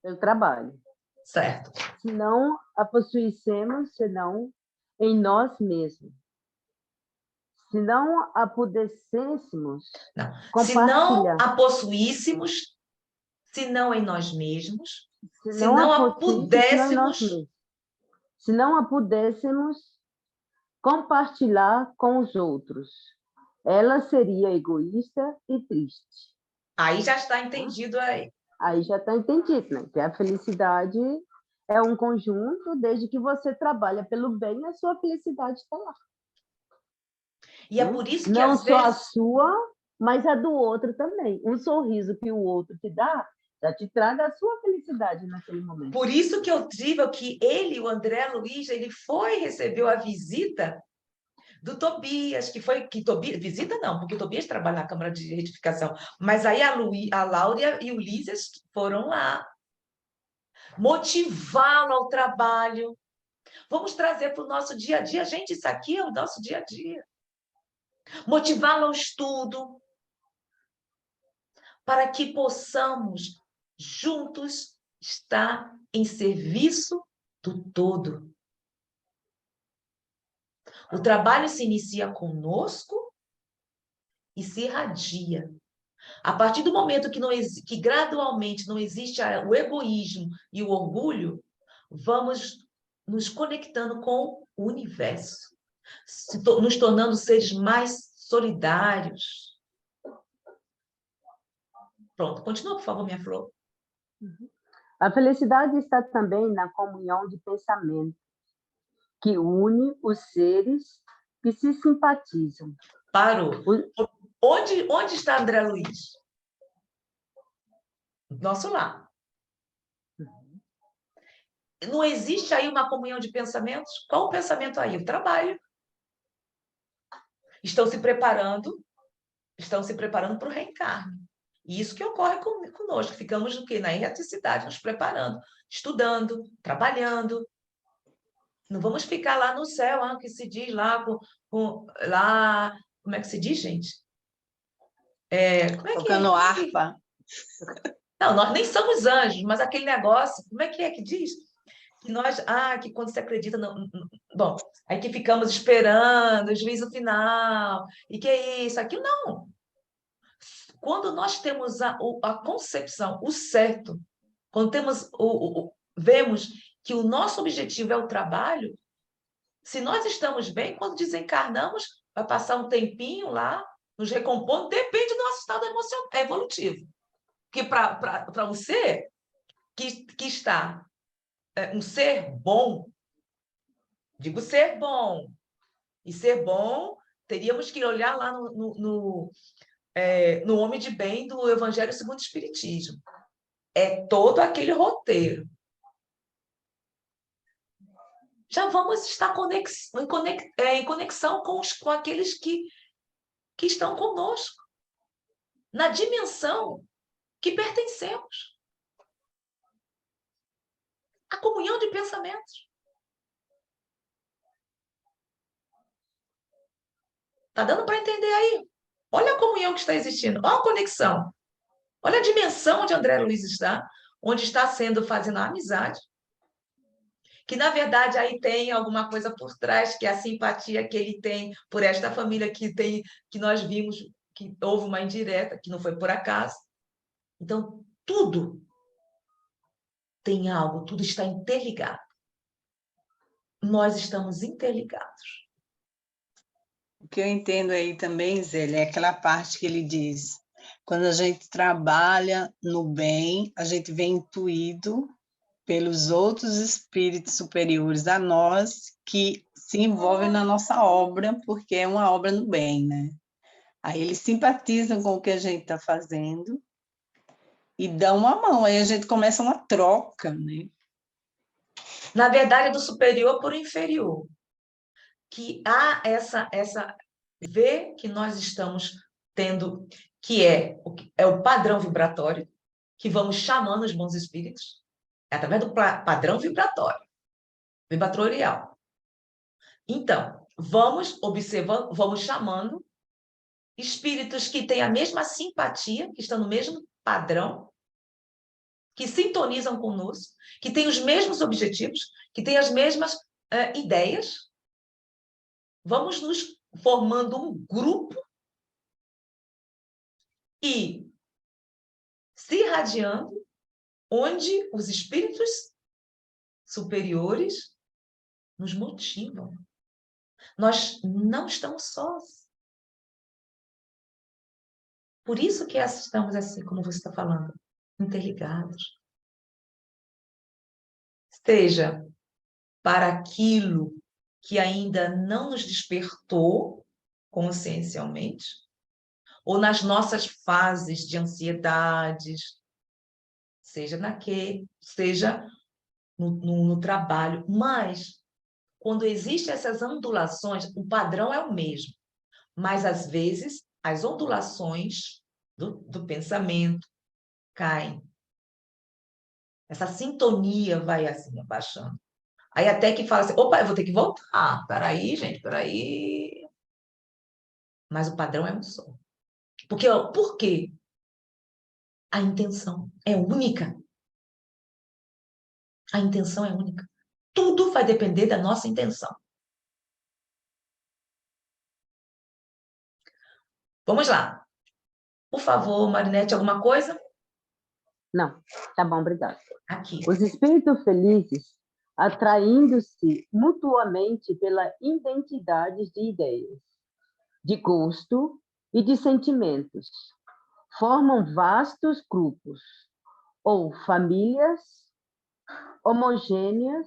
Pelo trabalho. Certo. Se não a possuíssemos, senão em nós mesmos. Se não a pudéssemos não. Se não a possuíssemos, se não em nós mesmos, se não a pudéssemos... Se não a pudéssemos compartilhar com os outros, ela seria egoísta e triste. Aí já está entendido aí. Aí já está entendido, né? Que a felicidade é um conjunto, desde que você trabalha pelo bem, a sua felicidade está lá. E é por isso que não às só vezes... a sua, mas a do outro também. Um sorriso que o outro te dá, já te traga a sua felicidade naquele momento. Por isso que eu digo que ele, o André Luiz, ele recebeu a visita do Tobias, Tobias, visita não, porque o Tobias trabalha na Câmara de Retificação, mas aí a Laura e o Lísias foram lá motivá-lo ao trabalho. Vamos trazer para o nosso dia a dia. Gente, isso aqui é o nosso dia a dia. Motivá-lo ao estudo. para que possamos juntos estar em serviço do todo. O trabalho se inicia conosco e se irradia. A partir do momento que gradualmente não existe o egoísmo e o orgulho, vamos nos conectando com o universo, nos tornando seres mais solidários. Pronto, continua, por favor, minha flor. A felicidade está também na comunhão de pensamento, que une os seres que se simpatizam. Parou. Onde está André Luiz? Do nosso lado. Não existe aí uma comunhão de pensamentos? Qual o pensamento aí? O trabalho. Estão se preparando para o reencarne. E isso que ocorre conosco. Ficamos no quê? Na erraticidade, nos preparando, estudando, trabalhando. Não vamos ficar lá no céu, que se diz lá, lá, como é que se diz, gente? Tocando harpa. Não, nós nem somos anjos, mas aquele negócio, como é que diz? Que nós, que quando se acredita, bom, aí que ficamos esperando o juízo final, e que é isso, aquilo, não. Quando nós temos a concepção, o certo, quando vemos que o nosso objetivo é o trabalho, se nós estamos bem, quando desencarnamos, vai passar um tempinho lá, nos recompondo, depende do nosso estado emocional, evolutivo. Porque para um ser que está, um ser bom, digo ser bom, e ser bom, teríamos que olhar lá no Homem de Bem do Evangelho segundo o Espiritismo. É todo aquele roteiro. Já vamos estar em conexão com aqueles que estão conosco, na dimensão que pertencemos. A comunhão de pensamentos. Está dando para entender aí? Olha a comunhão que está existindo, olha a conexão. Olha a dimensão onde André Luiz está, onde está fazendo a amizade. Que, na verdade, aí tem alguma coisa por trás, que é a simpatia que ele tem por esta família que nós vimos, que houve uma indireta, que não foi por acaso. Então, tudo tem algo, tudo está interligado. Nós estamos interligados. O que eu entendo aí também, Zélia, é aquela parte que ele diz, quando a gente trabalha no bem, a gente vem intuído pelos outros espíritos superiores a nós que se envolvem na nossa obra, porque é uma obra no bem, né? Aí eles simpatizam com o que a gente está fazendo e dão uma mão, aí a gente começa uma troca, né? Na verdade, é do superior para o inferior. Que há ver que nós estamos tendo, que é o padrão vibratório, que vamos chamando os bons espíritos, através do padrão vibratorial. Então, vamos observando, vamos chamando espíritos que têm a mesma simpatia, que estão no mesmo padrão, que sintonizam conosco, que têm os mesmos objetivos, que têm as mesmas ideias. Vamos nos formando um grupo e se irradiando, onde os espíritos superiores nos motivam. Nós não estamos sós. Por isso que estamos assim, como você está falando, interligados. Seja para aquilo que ainda não nos despertou consciencialmente, ou nas nossas fases de ansiedades, seja no trabalho, mas quando existem essas ondulações, o padrão é o mesmo, mas às vezes as ondulações do pensamento caem. Essa sintonia vai assim abaixando. Aí até que fala assim, opa, eu vou ter que voltar. Peraí, gente, peraí. Mas o padrão é um só. Por quê? A intenção é única. A intenção é única. Tudo vai depender da nossa intenção. Vamos lá. Por favor, Marinete, alguma coisa? Não, tá bom, obrigada. Aqui. Os espíritos felizes, atraindo-se mutuamente pela identidade de ideias, de gosto e de sentimentos, formam vastos grupos ou famílias homogêneas,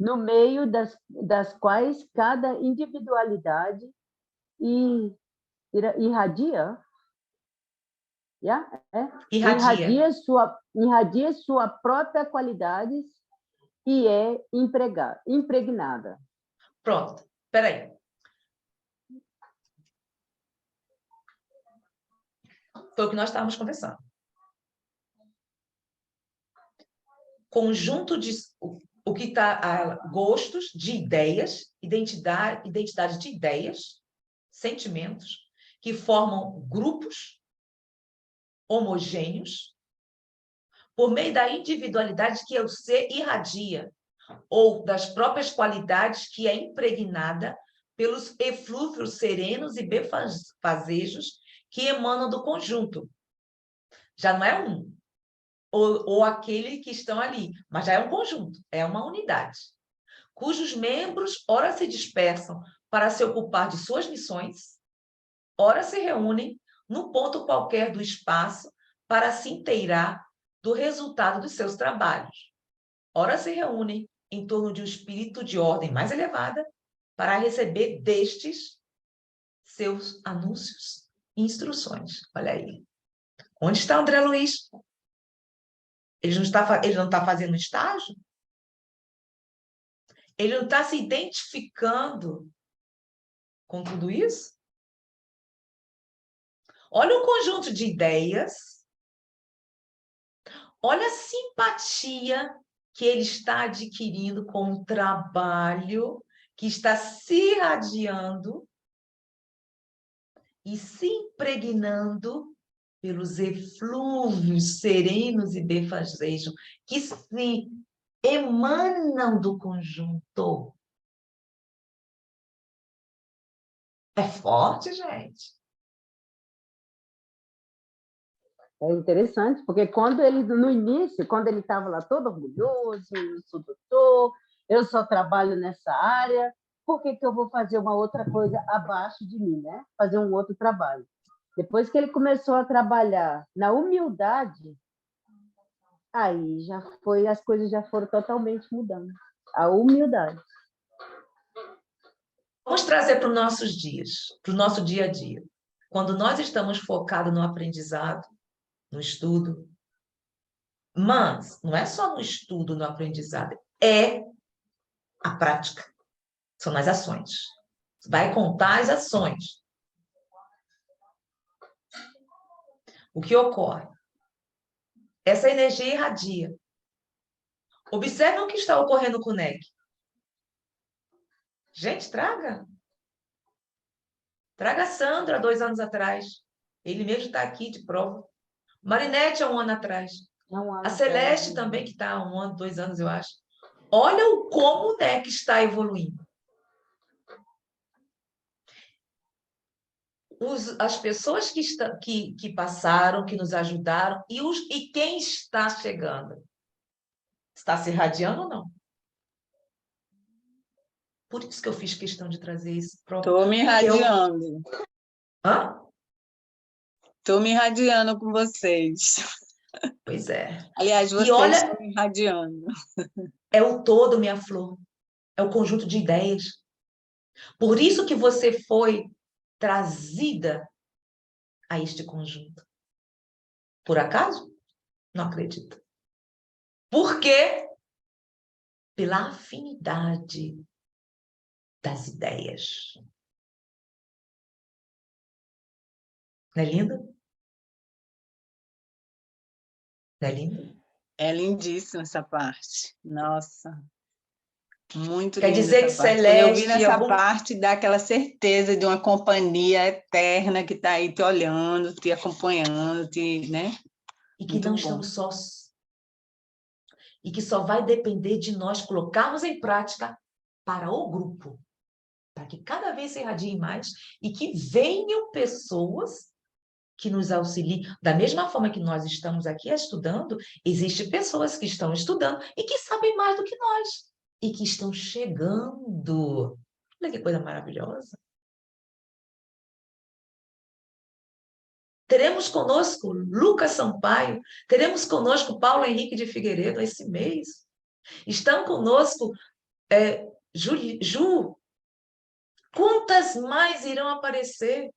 no meio das quais cada individualidade irradia, irradia sua própria qualidade e é impregnada. Pronto, peraí. Foi o que nós estávamos conversando. Conjunto de o que está gostos de ideias, identidade de ideias, sentimentos, que formam grupos homogêneos por meio da individualidade que o ser irradia, ou das próprias qualidades que é impregnada pelos eflúvios serenos e benfazejos que emanam do conjunto. Já não é um, ou aquele que estão ali, mas já é um conjunto, é uma unidade, cujos membros ora se dispersam para se ocupar de suas missões, ora se reúnem num ponto qualquer do espaço para se inteirar do resultado dos seus trabalhos, ora se reúnem em torno de um espírito de ordem mais elevada para receber destes seus anúncios e instruções. Olha aí. Onde está o André Luiz? Ele não está fazendo estágio? Ele não está se identificando com tudo isso? Olha o conjunto de ideias. Olha a simpatia que ele está adquirindo com o trabalho que está se irradiando e se impregnando pelos eflúvios serenos e benfazejos que se emanam do conjunto. É forte, gente. É interessante, porque no início, quando ele estava lá todo orgulhoso, eu sou doutor, eu só trabalho nessa área, por que eu vou fazer uma outra coisa abaixo de mim, né? Fazer um outro trabalho. Depois que ele começou a trabalhar na humildade, aí as coisas já foram totalmente mudando. A humildade. Vamos trazer para os nossos dias, para o nosso dia a dia. Quando nós estamos focados no aprendizado, no estudo, mas não é só no estudo, no aprendizado, é a prática. São as ações. Vai contar as ações. O que ocorre? Essa energia irradia. Observe o que está ocorrendo com o NEC. Gente, traga. Traga a Sandra, 2 anos atrás. Ele mesmo está aqui de prova. Marinete, há 1 ano atrás. A Celeste também, que está há 1 ano, 2 anos, eu acho. Olha como o NEC está evoluindo. As pessoas que passaram, que nos ajudaram, e quem está chegando. Está se irradiando ou não? Por isso que eu fiz questão de trazer isso. Estou me irradiando. Hã? Estou me irradiando com vocês. Pois é. Aliás, vocês estão me irradiando. É o todo, minha flor. É o conjunto de ideias. Por isso que você foi trazida a este conjunto. Por acaso? Não acredito. Por quê? Pela afinidade das ideias. Não é lindo? Não é lindo? É lindíssima essa parte. Nossa. Muito Quer linda dizer que essa parte. Celeste... Quando eu vi nessa parte, dá aquela certeza de uma companhia eterna que está aí te olhando, te acompanhando, né? E que Muito não bom. estamos sós. E que só vai depender de nós colocarmos em prática para o grupo. Para que cada vez se irradie mais e que venham pessoas que nos auxiliem. Da mesma forma que nós estamos aqui estudando, existem pessoas que estão estudando e que sabem mais do que nós. E que estão chegando. Olha que coisa maravilhosa. Teremos conosco Lucas Sampaio, teremos conosco Paulo Henrique de Figueiredo esse mês. Estão conosco Ju. Quantas mais irão aparecer?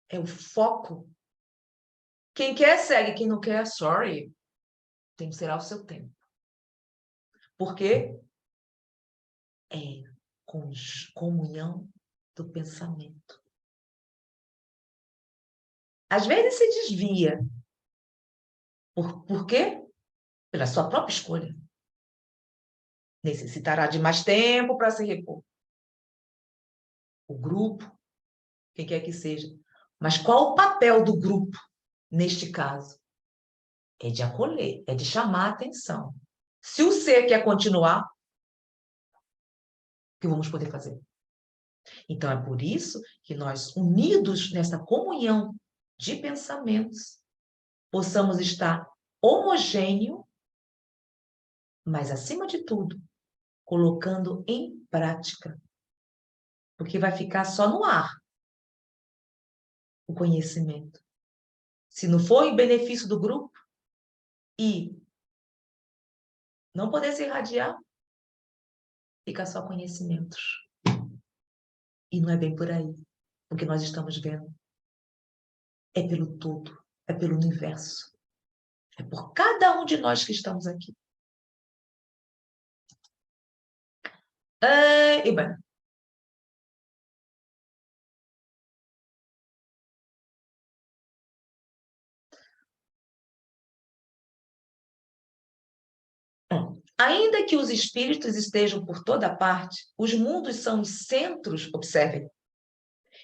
É o foco. Quem quer, segue. Quem não quer, sorry. Tem que ser ao seu tempo. Porque é comunhão do pensamento. Às vezes se desvia. Por quê? Pela sua própria escolha. Necessitará de mais tempo para se repor. O grupo, quem quer que seja. Mas qual o papel do grupo neste caso? É de acolher, é de chamar a atenção. Se o ser quer continuar, o que vamos poder fazer? Então, é por isso que nós, unidos nessa comunhão de pensamentos, possamos estar homogêneo, mas, acima de tudo, colocando em prática. Porque vai ficar só no ar o conhecimento. Se não for em benefício do grupo e não poder se irradiar, fica só conhecimentos. E não é bem por aí. O que nós estamos vendo é pelo todo, é pelo universo. É por cada um de nós que estamos aqui. E bem, ainda que os espíritos estejam por toda parte, os mundos são os centros, observem,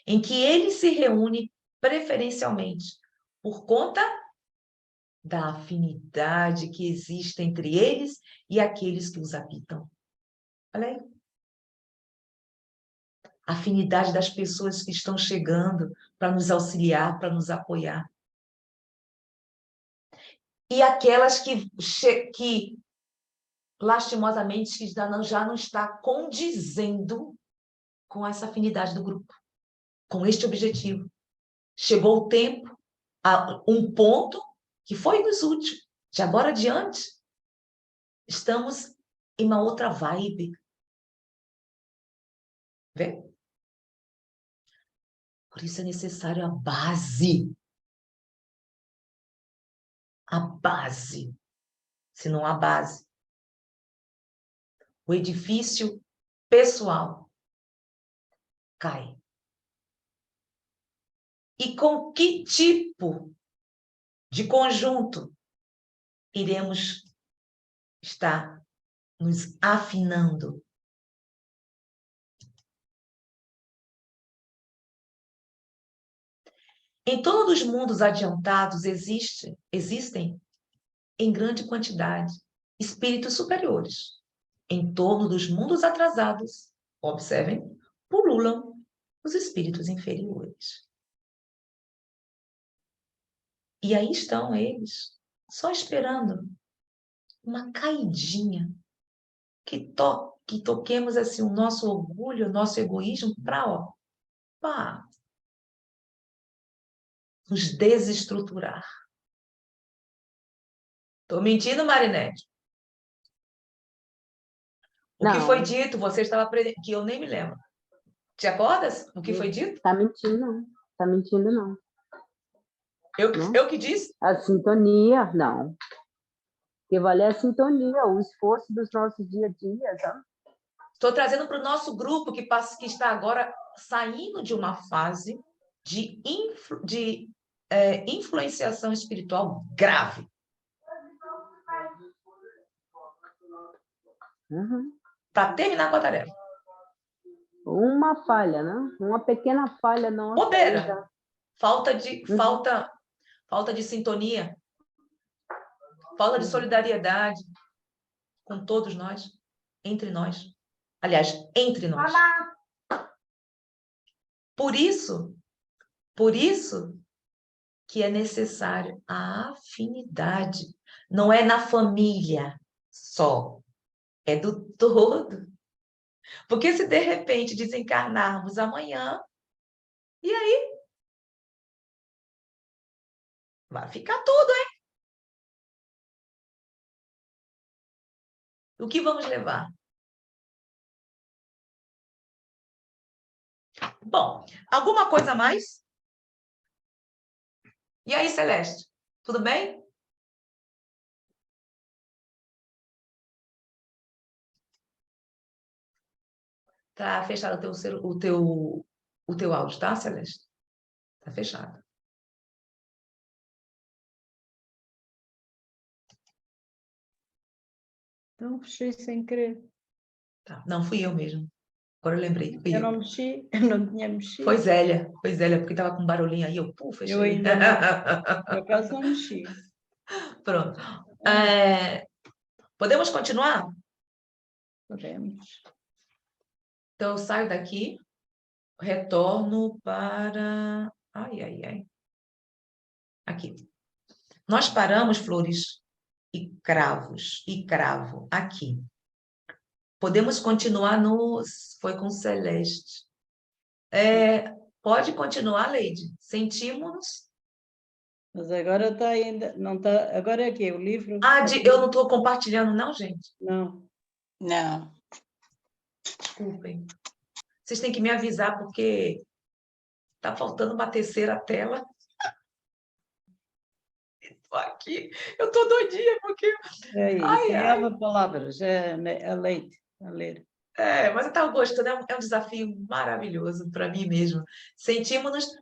em que eles se reúnem preferencialmente por conta da afinidade que existe entre eles e aqueles que os habitam. Olha aí. A afinidade das pessoas que estão chegando para nos auxiliar, para nos apoiar. E aquelas que lastimosamente, já não está condizendo com essa afinidade do grupo, com este objetivo. Chegou o tempo, a um ponto que foi nos útil. De agora adiante, estamos em uma outra vibe. Vê? Por isso é necessário a base. A base. Se não há base, o edifício pessoal cai. E com que tipo de conjunto iremos estar nos afinando? Em todos os mundos adiantados existem, em grande quantidade, espíritos superiores. Em torno dos mundos atrasados, observem, pululam os espíritos inferiores. E aí estão eles, só esperando uma caidinha, que toquemos assim o nosso orgulho, o nosso egoísmo para, nos desestruturar. Estou mentindo, Marinete? O que foi dito, você estava que eu nem me lembro. Te acordas? O que foi dito? Está mentindo, não. Está mentindo, não. Eu que disse? A sintonia, não. Que vale a sintonia, o esforço dos nossos dia a dia, tá? Estou trazendo para o nosso grupo que está agora saindo de uma fase de influenciação espiritual grave. Uhum. Para terminar com a tarefa. Uma falha, né? Uma pequena falha nossa. Bobeira. Falta falta de sintonia, falta de solidariedade com todos nós, entre nós. Aliás, entre nós. Por isso que é necessário a afinidade. Não é na família só, é do todo. Porque se de repente desencarnarmos amanhã, e aí? Vai ficar tudo, hein? O que vamos levar? Bom, alguma coisa a mais? E aí, Celeste? Tudo bem? Tá fechado o teu áudio, tá, Celeste? Tá fechado. Então, fechei sem querer. Tá. Não, fui eu mesmo. Agora eu lembrei. Fui Eu eu. não mexi, eu não tinha mexido. Foi Zélia, porque tava com um barulhinho aí, eu fechei. Eu ainda não. Por acaso não mexi. Pronto. Podemos continuar? Podemos. Então, eu saio daqui, retorno para... Ai. Aqui. Nós paramos, Flores, e cravo, aqui. Podemos continuar no... Foi com Celeste. Pode continuar, Leide. Sentimos-nos. Mas agora está ainda, não está, agora é que o livro? Eu não estou compartilhando, não, gente? Não. Não. Desculpem. Vocês têm que me avisar, porque está faltando uma terceira tela. Aqui, eu estou doidinha, porque... Criava palavras, a leite, a ler. Mas eu estava gostando, é um desafio maravilhoso para mim mesmo. Sentimos-nos...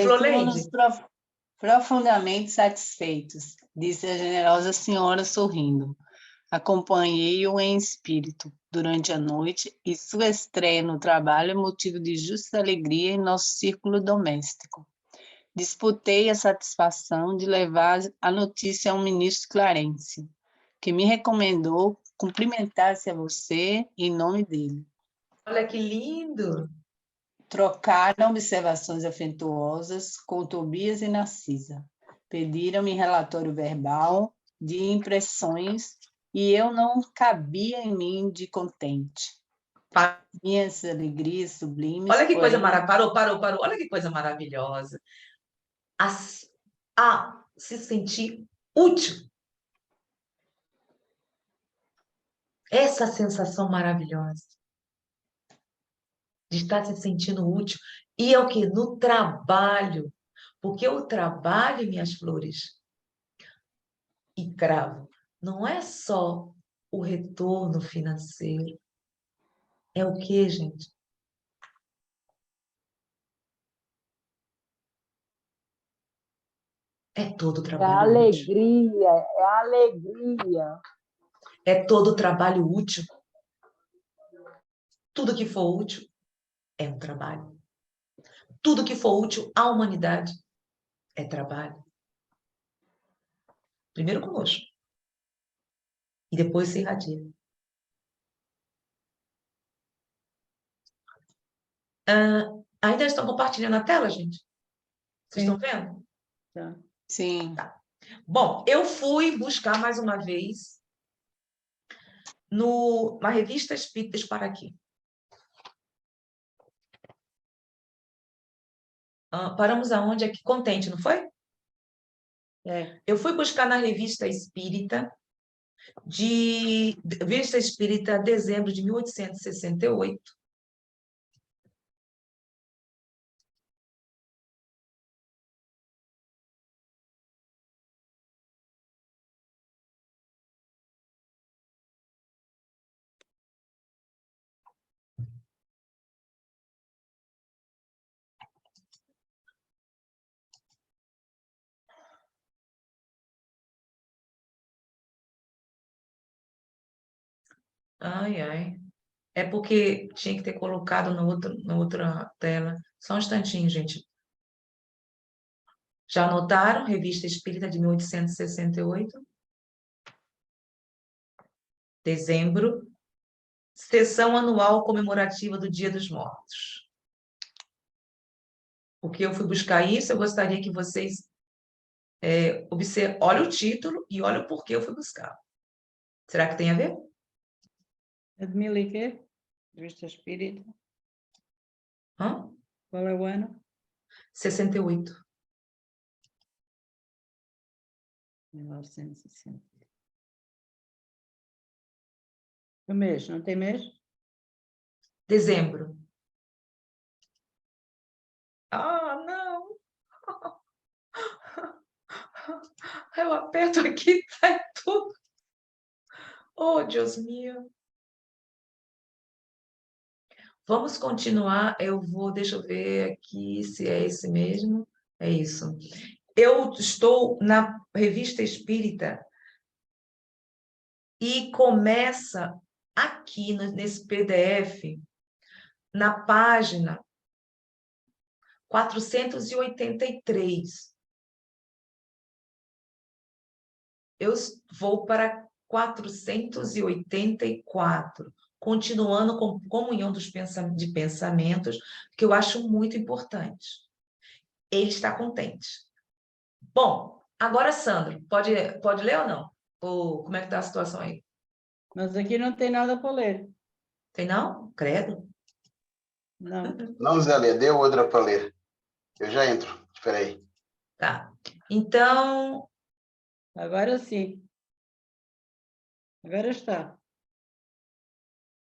Floleide. Sentimos-nos profundamente satisfeitos, disse a generosa senhora sorrindo. Acompanhei-o em espírito durante a noite e sua estreia no trabalho é motivo de justa alegria em nosso círculo doméstico. Disputei a satisfação de levar a notícia ao ministro Clarence, que me recomendou cumprimentar-se a você em nome dele. Olha que lindo! Trocaram observações afetuosas com Tobias e Narcisa. Pediram-me relatório verbal de impressões e eu não cabia em mim de contente. Minhas alegrias sublimes. Olha que coisa maravilhosa. Parou. Olha que coisa maravilhosa. Se sentir útil. Essa sensação maravilhosa de estar se sentindo útil. E é o quê? No trabalho. Porque o trabalho, minhas flores, e cravo, não é só o retorno financeiro. É o quê, gente? É todo o trabalho útil. É alegria. É todo o trabalho útil. Tudo que for útil é um trabalho. Tudo que for útil à humanidade é trabalho. Primeiro conosco. E depois se irradia. Ainda estão compartilhando a tela, gente? Vocês estão vendo? Tá. Sim. Tá. Bom, eu fui buscar mais uma vez numa revista Espíritas para aqui. Paramos aonde? Aqui, Contente, não foi? Eu fui buscar na revista Espírita, Revista Espírita, dezembro de 1868. Ai. É porque tinha que ter colocado na outra tela. Só um instantinho, gente. Já anotaram? Revista Espírita de 1868. Dezembro. Sessão anual comemorativa do Dia dos Mortos. Porque eu fui buscar isso, eu gostaria que vocês observem. Olha o título e olha o porquê eu fui buscar. Será que tem a ver? É de 1000 e quê? Revista Espírita. Hã? Qual é o ano? 68. 1960. O mês, não tem mês? Dezembro. Ah, não! Eu aperto aqui e sai tudo. Oh, Deus meu. Vamos continuar. Deixa eu ver aqui se é esse mesmo. É isso. Eu estou na Revista Espírita e começa aqui nesse PDF, na página 483. Eu vou para 484, continuando com comunhão de pensamentos, que eu acho muito importante. Ele está contente. Bom, agora, Sandro, pode ler ou não? Ou como é que está a situação aí? Mas aqui não tem nada para ler. Tem não? Credo. Não. Não, Zélia, deu outra para ler. Eu já entro. Espera aí. Tá. Então, Agora sim. Agora está.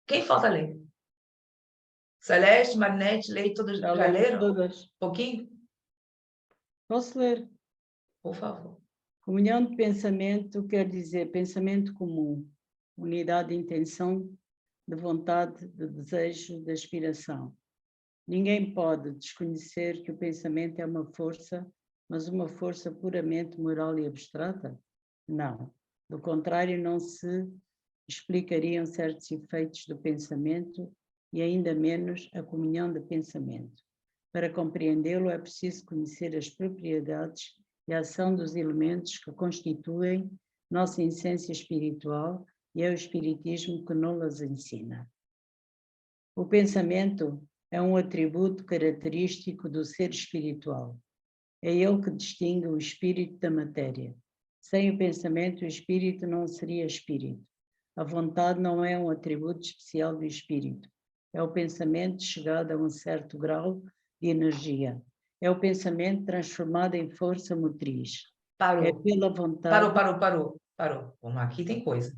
quem falta ler? Celeste, Marinete, Lei, todos já lemos leram? todas. Um pouquinho? Posso ler? Por favor. Comunhão de pensamento quer dizer pensamento comum, unidade de intenção, de vontade, de desejo, de aspiração. Ninguém pode desconhecer que o pensamento é uma força, mas uma força puramente moral e abstrata? Não. Do contrário, não se explicariam certos efeitos do pensamento e ainda menos a comunhão de pensamento. Para compreendê-lo é preciso conhecer as propriedades e a ação dos elementos que constituem nossa essência espiritual, e é o Espiritismo que nos ensina. O pensamento é um atributo característico do ser espiritual. É ele que distingue o espírito da matéria. Sem o pensamento, o espírito não seria espírito. A vontade não é um atributo especial do espírito. É o pensamento chegado a um certo grau de energia. É o pensamento transformado em força motriz. Parou. É pela vontade... Parou. Vamos lá, aqui tem coisa.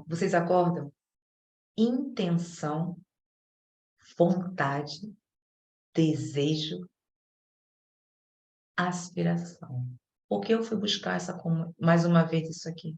Vocês acordam? Intenção, vontade, desejo, aspiração. Por que eu fui buscar mais uma vez isso aqui?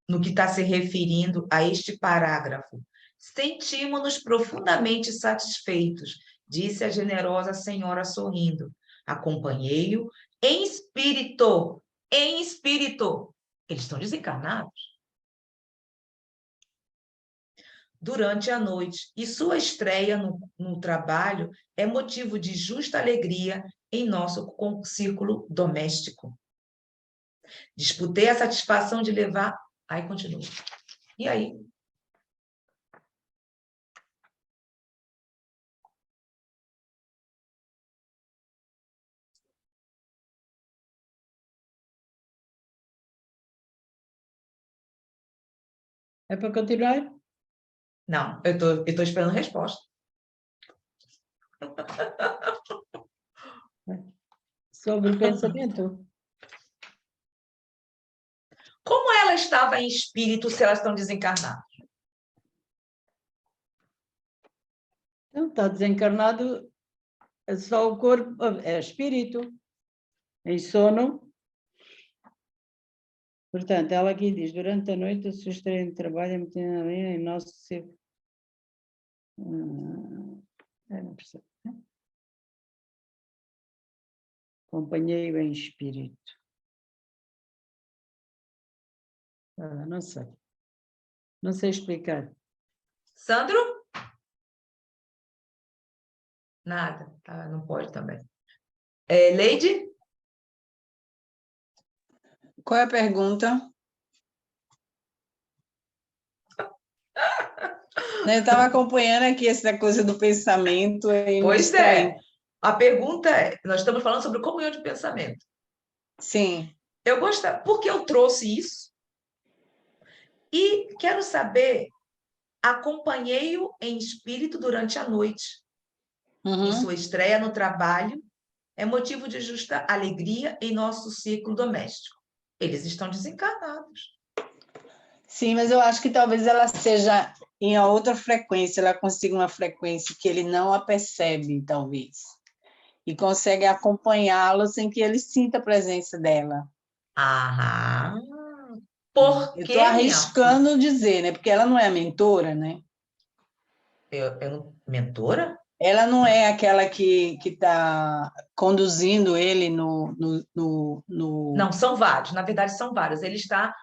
No que está se referindo a este parágrafo. Sentimos-nos profundamente satisfeitos, disse a generosa senhora sorrindo. Acompanhei-o em espírito. Em espírito. Eles estão desencarnados. Durante a noite, e sua estreia no trabalho é motivo de justa alegria em nosso círculo doméstico. Disputei a satisfação de levar... Aí continua. E aí? É para continuar? Não, eu tô esperando resposta. Sobre o pensamento? Como ela estava em espírito se elas estão desencarnadas? Então, está desencarnado, é só o corpo, é espírito. Em sono. Portanto, ela aqui diz, durante a noite a sua estreia de trabalho é metida em nosso ser. Não percebo. Acompanhei-o em espírito. Não sei. Não sei explicar. Sandro? Nada, tá? Não pode também. Leide? Qual é a pergunta? Eu estava acompanhando aqui essa coisa do pensamento e me Pois distraí. A pergunta é, nós estamos falando sobre comunhão de pensamento. Sim. Eu gosto, porque eu trouxe isso e quero saber, acompanhei-o em espírito durante a noite, em sua estreia no trabalho, é motivo de justa alegria em nosso círculo doméstico. Eles estão desencarnados. Sim, mas eu acho que talvez ela seja em outra frequência, ela consiga uma frequência que ele não a percebe, talvez. E consegue acompanhá-lo sem que ele sinta a presença dela. Aham. Por Eu estou que, minha arriscando dizer, né? Porque ela não é a mentora, né? mentora? Ela não é aquela que está conduzindo ele no... Não, são vários. Na verdade, são vários. Ele está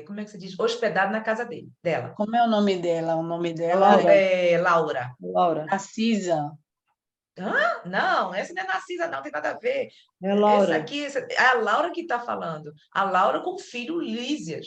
como é que se diz? Hospedado na casa dela. Como é o nome dela? O nome dela Laura. é Laura. Laura. Narcisa. Hã? Não, essa não é Narcisa, não, tem nada a ver. É Laura. É a Laura que está falando. A Laura com o filho Lísias.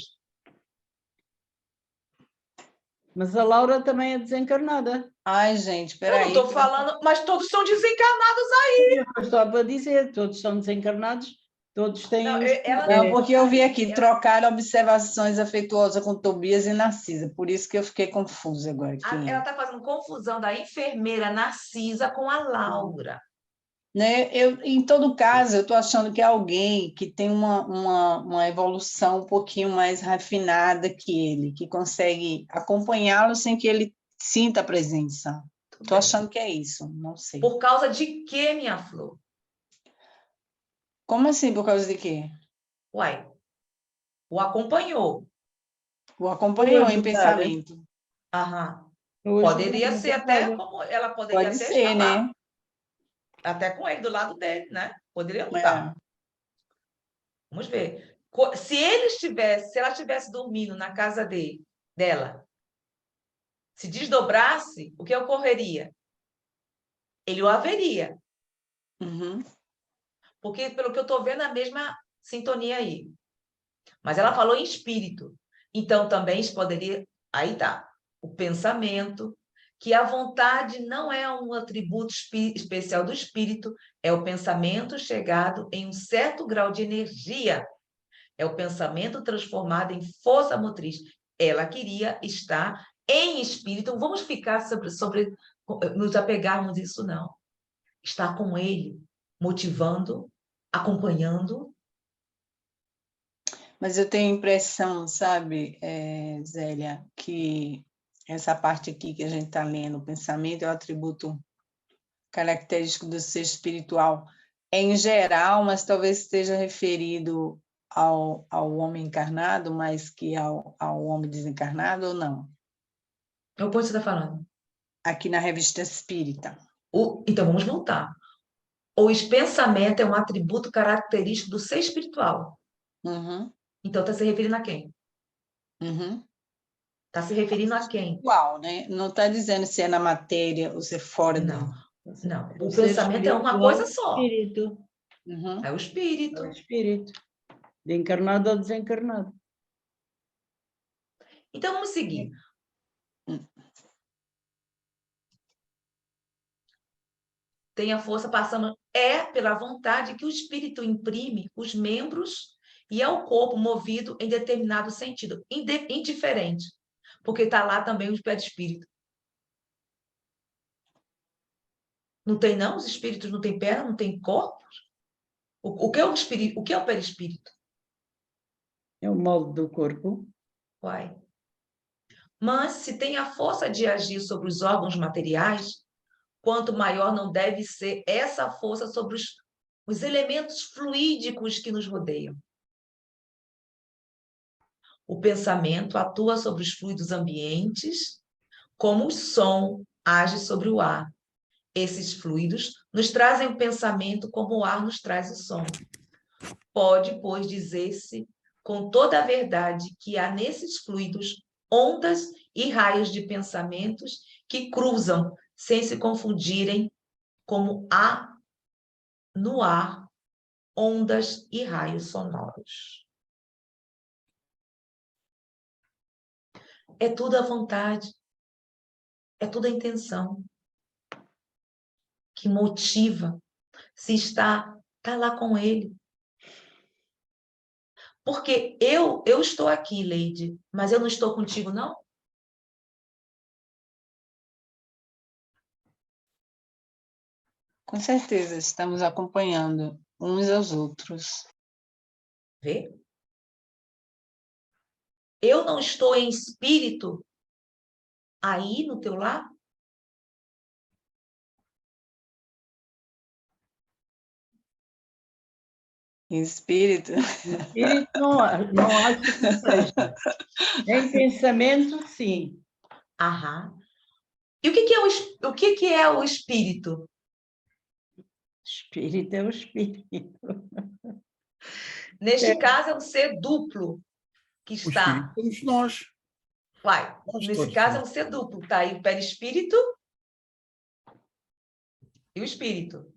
Mas a Laura também é desencarnada. Ai, gente, Eu não peraí. estou falando, mas todos são desencarnados aí. Eu estou para dizer, todos são desencarnados, todos têm Não, os... ela Não, não porque eu vi aqui, ela- trocar observações afetuosas com Tobias e Narcisa, por isso que eu fiquei confusa agora. Quem Ela é? está fazendo confusão da enfermeira Narcisa com a Laura. Né? Em todo caso, eu estou achando que é alguém que tem uma evolução um pouquinho mais refinada que ele, que consegue acompanhá-lo sem que ele sinta a presença. Estou achando que é isso, não sei. Por causa de quê, minha flor? Como assim, por causa de quê? Uai, o acompanhou. O acompanhou em ajudar. pensamento. Aham. Ou Poderia ajudar ser no até trabalho. como ela poderia Pode até ser, estar lá, né? até com ele do lado dele, né? Poderia estar. É. Vamos ver. Se ela estivesse dormindo na casa dela, se desdobrasse, o que ocorreria? Ele o haveria. Uhum. Porque, pelo que eu estou vendo, é a mesma sintonia aí. Mas ela falou em espírito. Então, também isso poderia... Aí tá. O pensamento, que a vontade não é um atributo especial do espírito, é o pensamento chegado em um certo grau de energia. É o pensamento transformado em força motriz. Ela queria estar em espírito. Então, vamos ficar sobre nos apegarmos isso, não. Estar com ele, motivando, acompanhando. Mas eu tenho a impressão, sabe, Zélia, que essa parte aqui que a gente está lendo, o pensamento é o atributo característico do ser espiritual, é em geral, mas talvez esteja referido ao homem encarnado, mais que ao homem desencarnado, ou não? É o ponto que você está falando. Aqui na Revista Espírita. Então, vamos voltar. O pensamento é um atributo característico do ser espiritual. Uhum, Então, está se referindo a quem? uhum. Está se referindo a quem? Igual, né? Não está dizendo se é na matéria ou se é fora Não, dela. não. O ser pensamento é uma espiritual, coisa só. Espírito. Uhum. É o É o espírito. espírito. De encarnado ou desencarnado. Então, vamos seguir. Tem a força passando, pela vontade que o espírito imprime os membros e é o corpo movido em determinado sentido, indiferente, porque está lá também o perispírito. Não tem, não? Os espíritos não têm perna, não têm corpos? O que é o espírito? O que é o perispírito? É o molde do corpo. Uai. Mas se tem a força de agir sobre os órgãos materiais, quanto maior não deve ser essa força sobre os elementos fluídicos que nos rodeiam. O pensamento atua sobre os fluidos ambientes, como o som age sobre o ar. Esses fluidos nos trazem o pensamento como o ar nos traz o som. Pode, pois, dizer-se com toda a verdade que há nesses fluidos ondas e raios de pensamentos que cruzam sem se confundirem, como há no ar ondas e raios sonoros. É tudo a vontade, é tudo a intenção que motiva, se está lá com ele. Porque eu estou aqui, Leide, mas eu não estou contigo, não? Com certeza, estamos acompanhando uns aos outros. Vê? Eu não estou em espírito aí no teu lar? Em espírito. Espírito não acho que seja. Em pensamento, sim. Aham. E o que é o espírito? Espírito é o espírito. Neste caso, é um ser duplo que O espírito está. somos nós. Nós Nesse todos caso, é um somos. ser duplo. Está aí o perispírito e o espírito.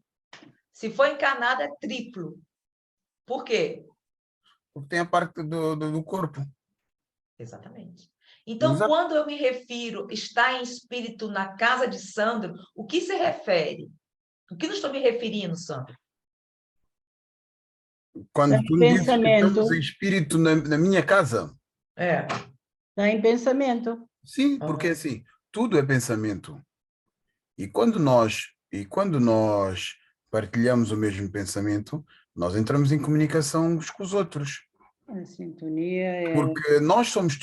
Se for encarnado, é triplo. Por quê? Porque tem a parte do corpo. Exatamente. Então, Exato. quando eu me refiro estar em espírito na casa de Sandro, o que se refere? O que não estou me referindo, Sandro? Quando Tem tu me dizes que pensamento. estamos em espírito na minha casa, É. Está em pensamento. sim, porque assim, tudo é pensamento. E quando nós partilhamos o mesmo pensamento, nós entramos em comunicação uns com os outros. A sintonia é... Porque nós somos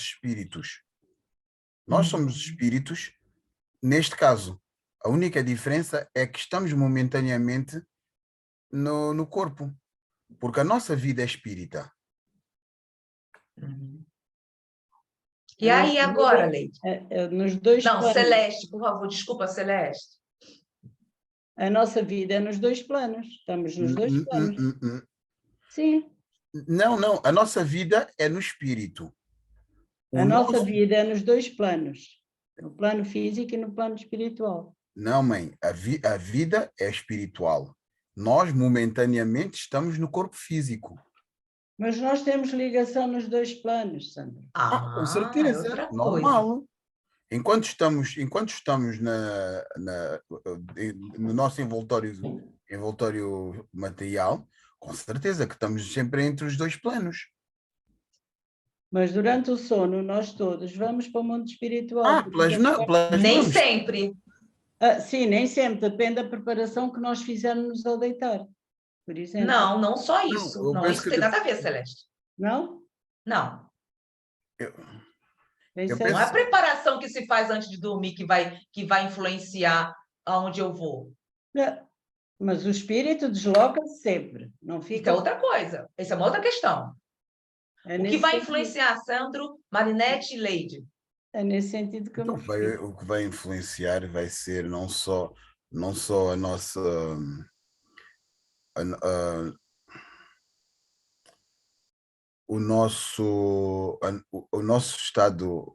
espíritos. Nós somos espíritos, neste caso. A única diferença é que estamos momentaneamente no corpo. Porque a nossa vida é espírita. E aí, agora, Leide? Nos dois Não, planos. Celeste, por favor, desculpa, Celeste. A nossa vida é nos dois planos. Estamos nos dois planos. Sim. Não. A nossa vida é no espírito. A nossa vida é nos dois planos. No plano físico e no plano espiritual. Não, mãe. A vida é espiritual. Nós, momentaneamente, estamos no corpo físico. Mas nós temos ligação nos dois planos, Sandra. Com É certeza. outra coisa. Normal. Enquanto estamos no nosso envoltório material, com certeza que estamos sempre entre os dois planos. Mas durante o sono, nós todos vamos para o mundo espiritual. Nem sempre. Sim, nem sempre. Depende da preparação que nós fizermos ao deitar, por exemplo. Não só isso. Não, isso tem nada a ver, Celeste. Não? Não. Não é a preparação que se faz antes de dormir que vai influenciar aonde eu vou. Mas o espírito desloca-se sempre. Não fica... Isso é outra coisa. Essa é uma outra questão. O que vai influenciar, Sandro, Marinete e Leide? É nesse sentido que então, o que vai influenciar vai ser não só a nossa... o nosso estado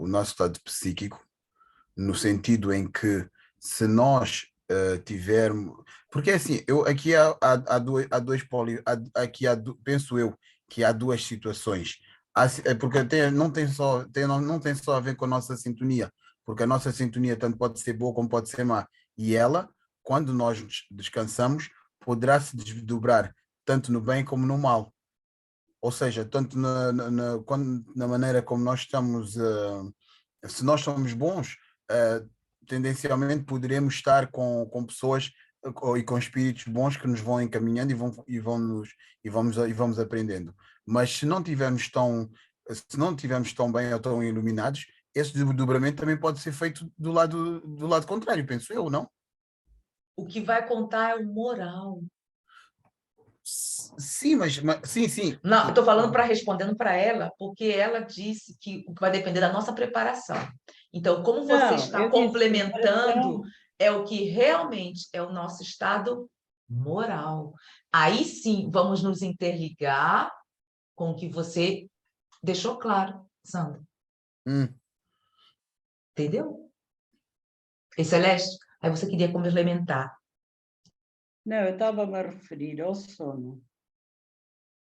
psíquico, no sentido em que se nós tivermos... Porque assim, aqui penso eu que há duas situações. Porque não tem só a ver com a nossa sintonia, porque a nossa sintonia tanto pode ser boa como pode ser má. E ela, quando nós descansamos, poderá se desdobrar tanto no bem como no mal. Ou seja, tanto na maneira como nós estamos, se nós somos bons, tendencialmente poderemos estar com pessoas e com espíritos bons que nos vão encaminhando e vamos aprendendo. Mas se não tivermos tão bem ou tão iluminados, esse desdobramento também pode ser feito do lado contrário, penso eu, não? O que vai contar é o moral. Sim, sim. Não, eu estou falando respondendo para ela, porque ela disse que o que vai depender da nossa preparação. Então, como você está complementando, é o que realmente é o nosso estado moral. Aí sim, vamos nos interligar com o que você deixou claro, Sandro. Entendeu? E Celeste, aí você queria complementar. Não, eu estava-me a referir ao sono,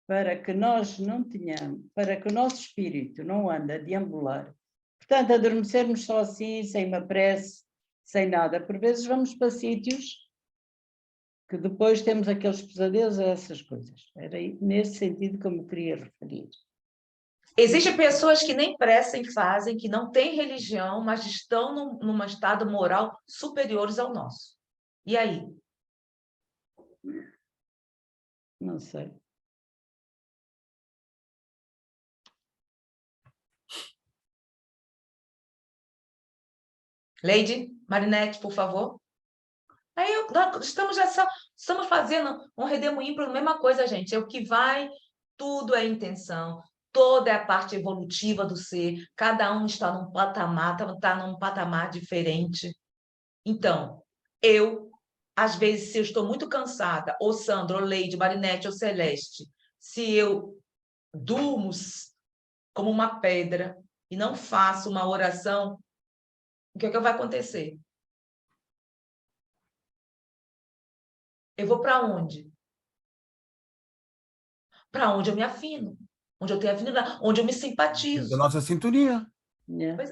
para que nós não tenhamos, para que o nosso espírito não ande a deambular. Portanto, adormecermos só assim, sem uma prece, sem nada. Por vezes vamos para sítios que depois temos aqueles pesadelos a essas coisas. Era nesse sentido que eu me queria referir. Existem pessoas que nem pressem fazem, que não têm religião, mas estão num estado moral superiores ao nosso. E aí? Não sei. Leide, Marinete, por favor. Aí nós estamos fazendo um redemoinho para a mesma coisa, gente. É o que vai, tudo é intenção, toda é a parte evolutiva do ser, cada um está num patamar diferente. Então, às vezes, se eu estou muito cansada, ou Sandra, ou Leide, Marinete, ou Celeste, se eu durmo como uma pedra e não faço uma oração, o que vai acontecer? Eu vou para onde? Para onde eu me afino, onde eu tenho afinidade, onde eu me simpatizo. Da nossa sintonia. Yeah.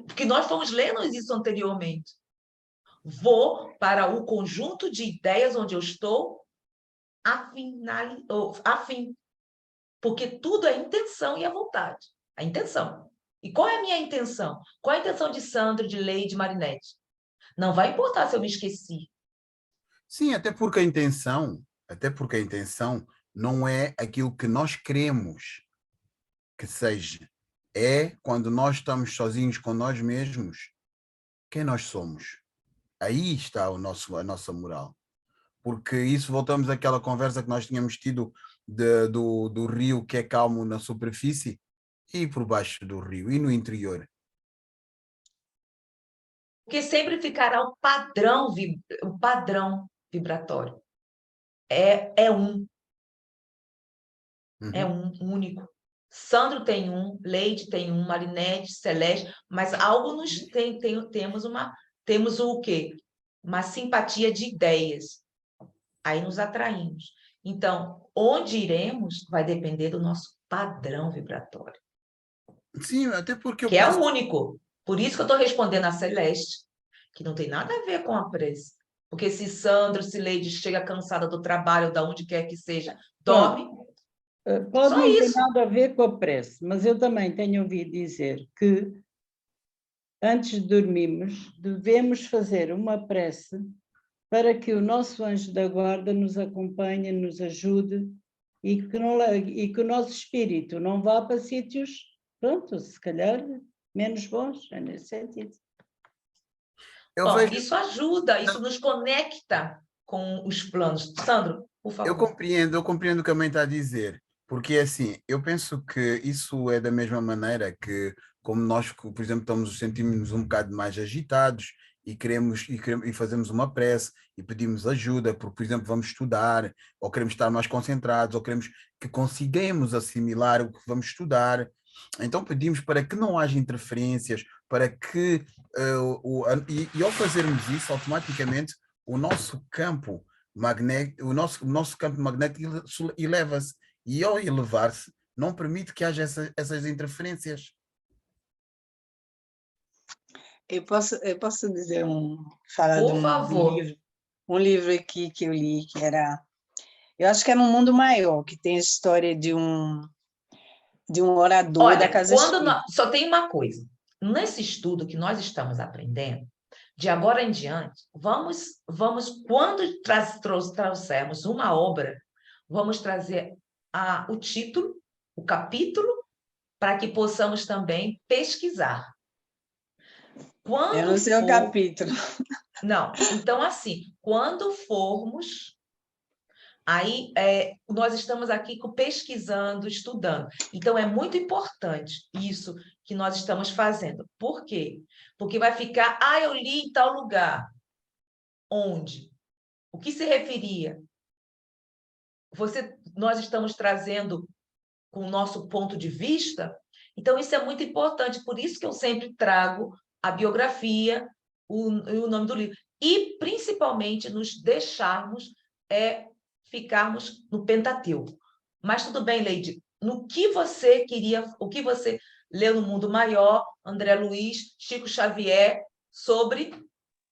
Porque nós fomos lendo isso anteriormente. Vou para o conjunto de ideias onde eu estou afim. Porque tudo é intenção e é vontade. A intenção. E qual é a minha intenção? Qual é a intenção de Sandro, de Leide, de Marinete? Não vai importar se eu me esqueci. Sim, até porque a intenção não é aquilo que nós queremos que seja. É quando nós estamos sozinhos com nós mesmos, quem nós somos. Aí está a nossa moral. Porque isso, voltamos àquela conversa que nós tínhamos tido do rio que é calmo na superfície e por baixo do rio e no interior. Porque sempre ficará o padrão vibratório. É um. É um único. Sandro tem um, Leide tem um, Marinete, Celeste, mas algo temos o quê? Uma simpatia de ideias. Aí nos atraímos. Então, onde iremos vai depender do nosso padrão vibratório. Sim, até porque eu que penso... é o único. Por isso que eu estou respondendo a Celeste, que não tem nada a ver com a prece. Porque se Sandro, se Leide chega cansada do trabalho, de onde quer que seja, dorme. Pode Só não ter isso. nada a ver com a prece, mas eu também tenho ouvido dizer que antes de dormirmos devemos fazer uma prece para que o nosso anjo da guarda nos acompanhe, nos ajude e que o nosso espírito não vá para sítios, pronto, se calhar menos bons, é nesse sentido. Isso ajuda, isso nos conecta com os planos. Sandro, por favor. Eu compreendo o que a mãe está a dizer, porque assim, eu penso que isso é da mesma maneira que, como nós, por exemplo, sentimos um bocado mais agitados e fazemos uma prece e pedimos ajuda, porque, por exemplo, vamos estudar, ou queremos estar mais concentrados, ou queremos que consigamos assimilar o que vamos estudar. Então pedimos para que não haja interferências, para que, ao fazermos isso, automaticamente o nosso campo magnético, o nosso campo magnético eleva-se, e ao elevar-se não permite que haja essas interferências. Eu posso dizer falar Por de favor. um livro aqui que eu li, que era, eu acho que era Um Mundo Maior, que tem a história de um orador da Casa Espírita. Só tem uma coisa. Nesse estudo que nós estamos aprendendo, de agora em diante, vamos quando trouxermos uma obra, vamos trazer o título, o capítulo, para que possamos também pesquisar. Eu não sei o capítulo. Não, então assim, quando formos, aí nós estamos aqui pesquisando, estudando. Então é muito importante isso que nós estamos fazendo. Por quê? Porque vai ficar, eu li em tal lugar. Onde? O que se referia? Nós estamos trazendo com o nosso ponto de vista. Então, isso é muito importante, por isso que eu sempre trago a biografia, o nome do livro. E, principalmente, nos deixarmos ficarmos no Pentateuco. Mas tudo bem, Leide, no que você queria, o que você leu no Mundo Maior, André Luiz, Chico Xavier, sobre...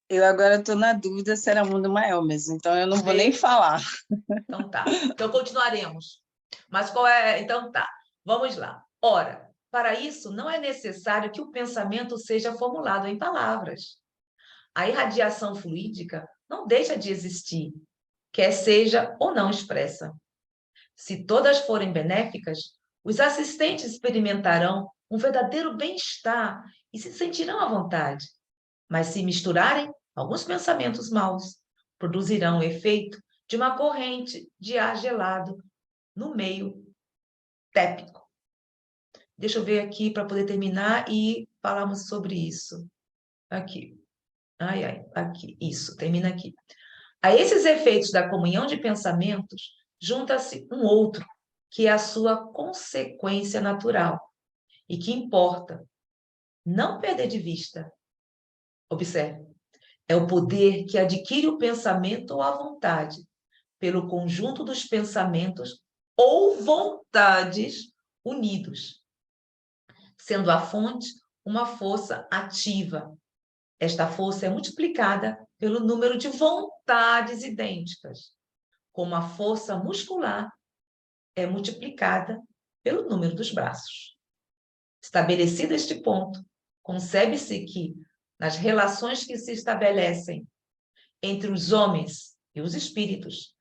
Eu agora estou na dúvida se era Mundo Maior mesmo, então eu não vou nem falar. Então tá, então continuaremos. Mas qual é... Então tá, vamos lá. Ora, para isso, não é necessário que o pensamento seja formulado em palavras. A irradiação fluídica não deixa de existir, quer seja ou não expressa. Se todas forem benéficas, os assistentes experimentarão um verdadeiro bem-estar e se sentirão à vontade. Mas se misturarem, alguns pensamentos maus produzirão o efeito de uma corrente de ar gelado no meio tépico. Deixa eu ver aqui para poder terminar e falarmos sobre isso. Aqui. Aqui. Isso, termina aqui. A esses efeitos da comunhão de pensamentos, junta-se um outro, que é a sua consequência natural, e que importa não perder de vista. Observe, é o poder que adquire o pensamento ou a vontade, pelo conjunto dos pensamentos ou vontades unidos, sendo a fonte uma força ativa. Esta força é multiplicada pelo número de vontades idênticas, como a força muscular é multiplicada pelo número dos braços. Estabelecido este ponto, concebe-se que, nas relações que se estabelecem entre os homens e os espíritos,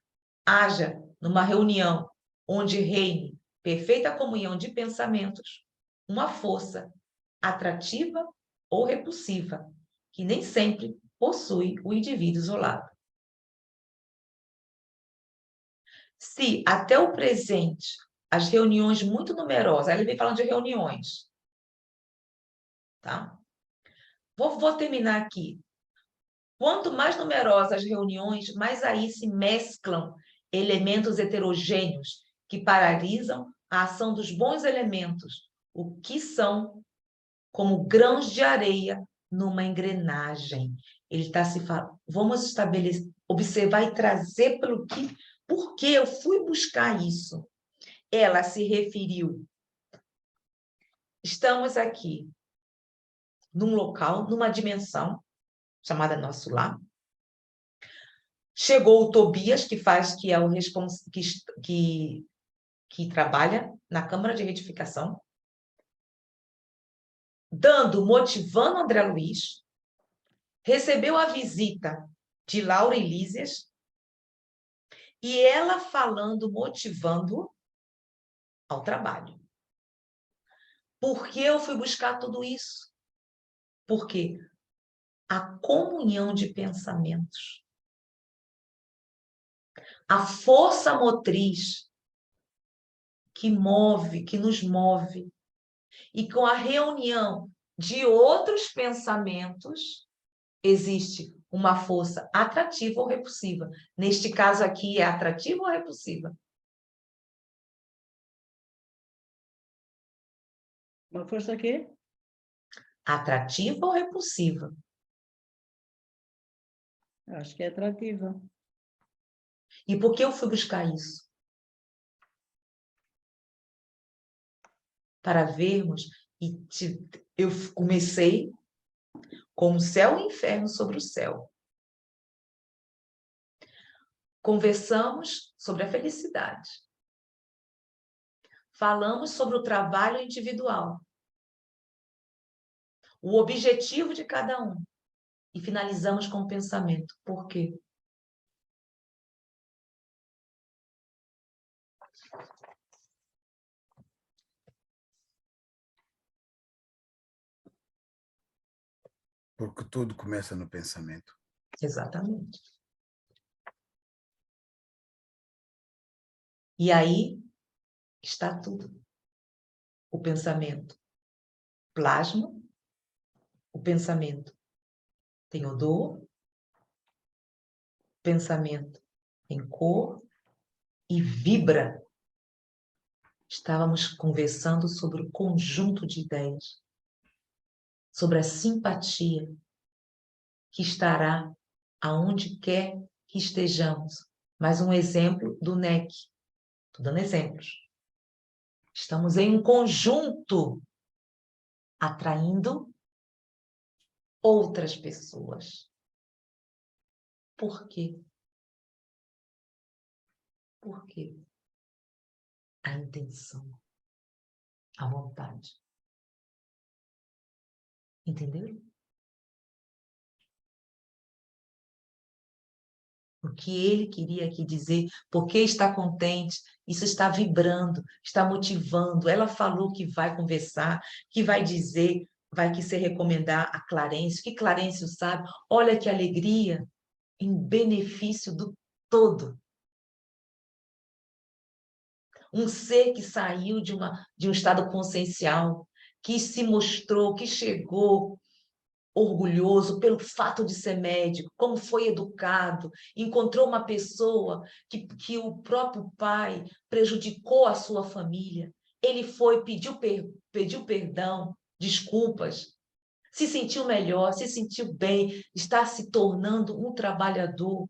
haja, numa reunião onde reine perfeita comunhão de pensamentos, uma força atrativa ou repulsiva, que nem sempre possui o indivíduo isolado. Se até o presente as reuniões muito numerosas, aí ele vem falando de reuniões, tá? Vou terminar aqui. Quanto mais numerosas as reuniões, mais aí se mesclam elementos heterogêneos que paralisam a ação dos bons elementos, o que são como grãos de areia numa engrenagem. Ele está se falando, vamos estabelecer, observar e trazer pelo que, por que eu fui buscar isso. Ela se referiu. Estamos aqui num local, numa dimensão chamada nosso lar. Chegou o Tobias, que é o que trabalha na Câmara de Retificação, motivando André Luiz, recebeu a visita de Laura Elísias, e ela falando, motivando ao trabalho. Por que eu fui buscar tudo isso? Porque a comunhão de pensamentos, a força motriz que move, que nos move, e com a reunião de outros pensamentos, existe uma força atrativa ou repulsiva. Neste caso aqui, é atrativa ou repulsiva? Uma força quê? Atrativa ou repulsiva? Acho que é atrativa. E por que eu fui buscar isso? Para vermos, eu comecei com o céu e o inferno sobre o céu. Conversamos sobre a felicidade. Falamos sobre o trabalho individual. O objetivo de cada um. E finalizamos com o pensamento. Por quê? Porque tudo começa no pensamento. Exatamente. E aí está tudo. O pensamento plasma, o pensamento tem odor, o pensamento tem cor e vibra. Estávamos conversando sobre o conjunto de ideias, sobre a simpatia que estará aonde quer que estejamos. Mais um exemplo do NEC. Estou dando exemplos. Estamos em um conjunto, atraindo outras pessoas. Por quê? Por quê? A intenção, a vontade. Entenderam? O que ele queria aqui dizer, porque está contente, isso está vibrando, está motivando. Ela falou que vai conversar, que vai dizer, vai que se recomendar a Clarencio, que Clarencio sabe. Olha que alegria em benefício do todo. Um ser que saiu de um estado consciencial, que se mostrou, que chegou orgulhoso pelo fato de ser médico, como foi educado, encontrou uma pessoa que o próprio pai prejudicou a sua família. Ele foi, pediu perdão, desculpas, se sentiu melhor, se sentiu bem, está se tornando um trabalhador.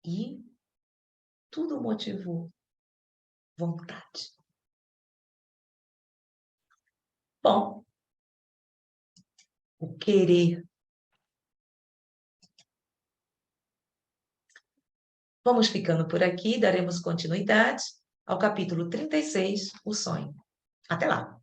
E tudo motivou vontade. Bom, o querer. Vamos ficando por aqui, daremos continuidade ao capítulo 36, o sonho. Até lá!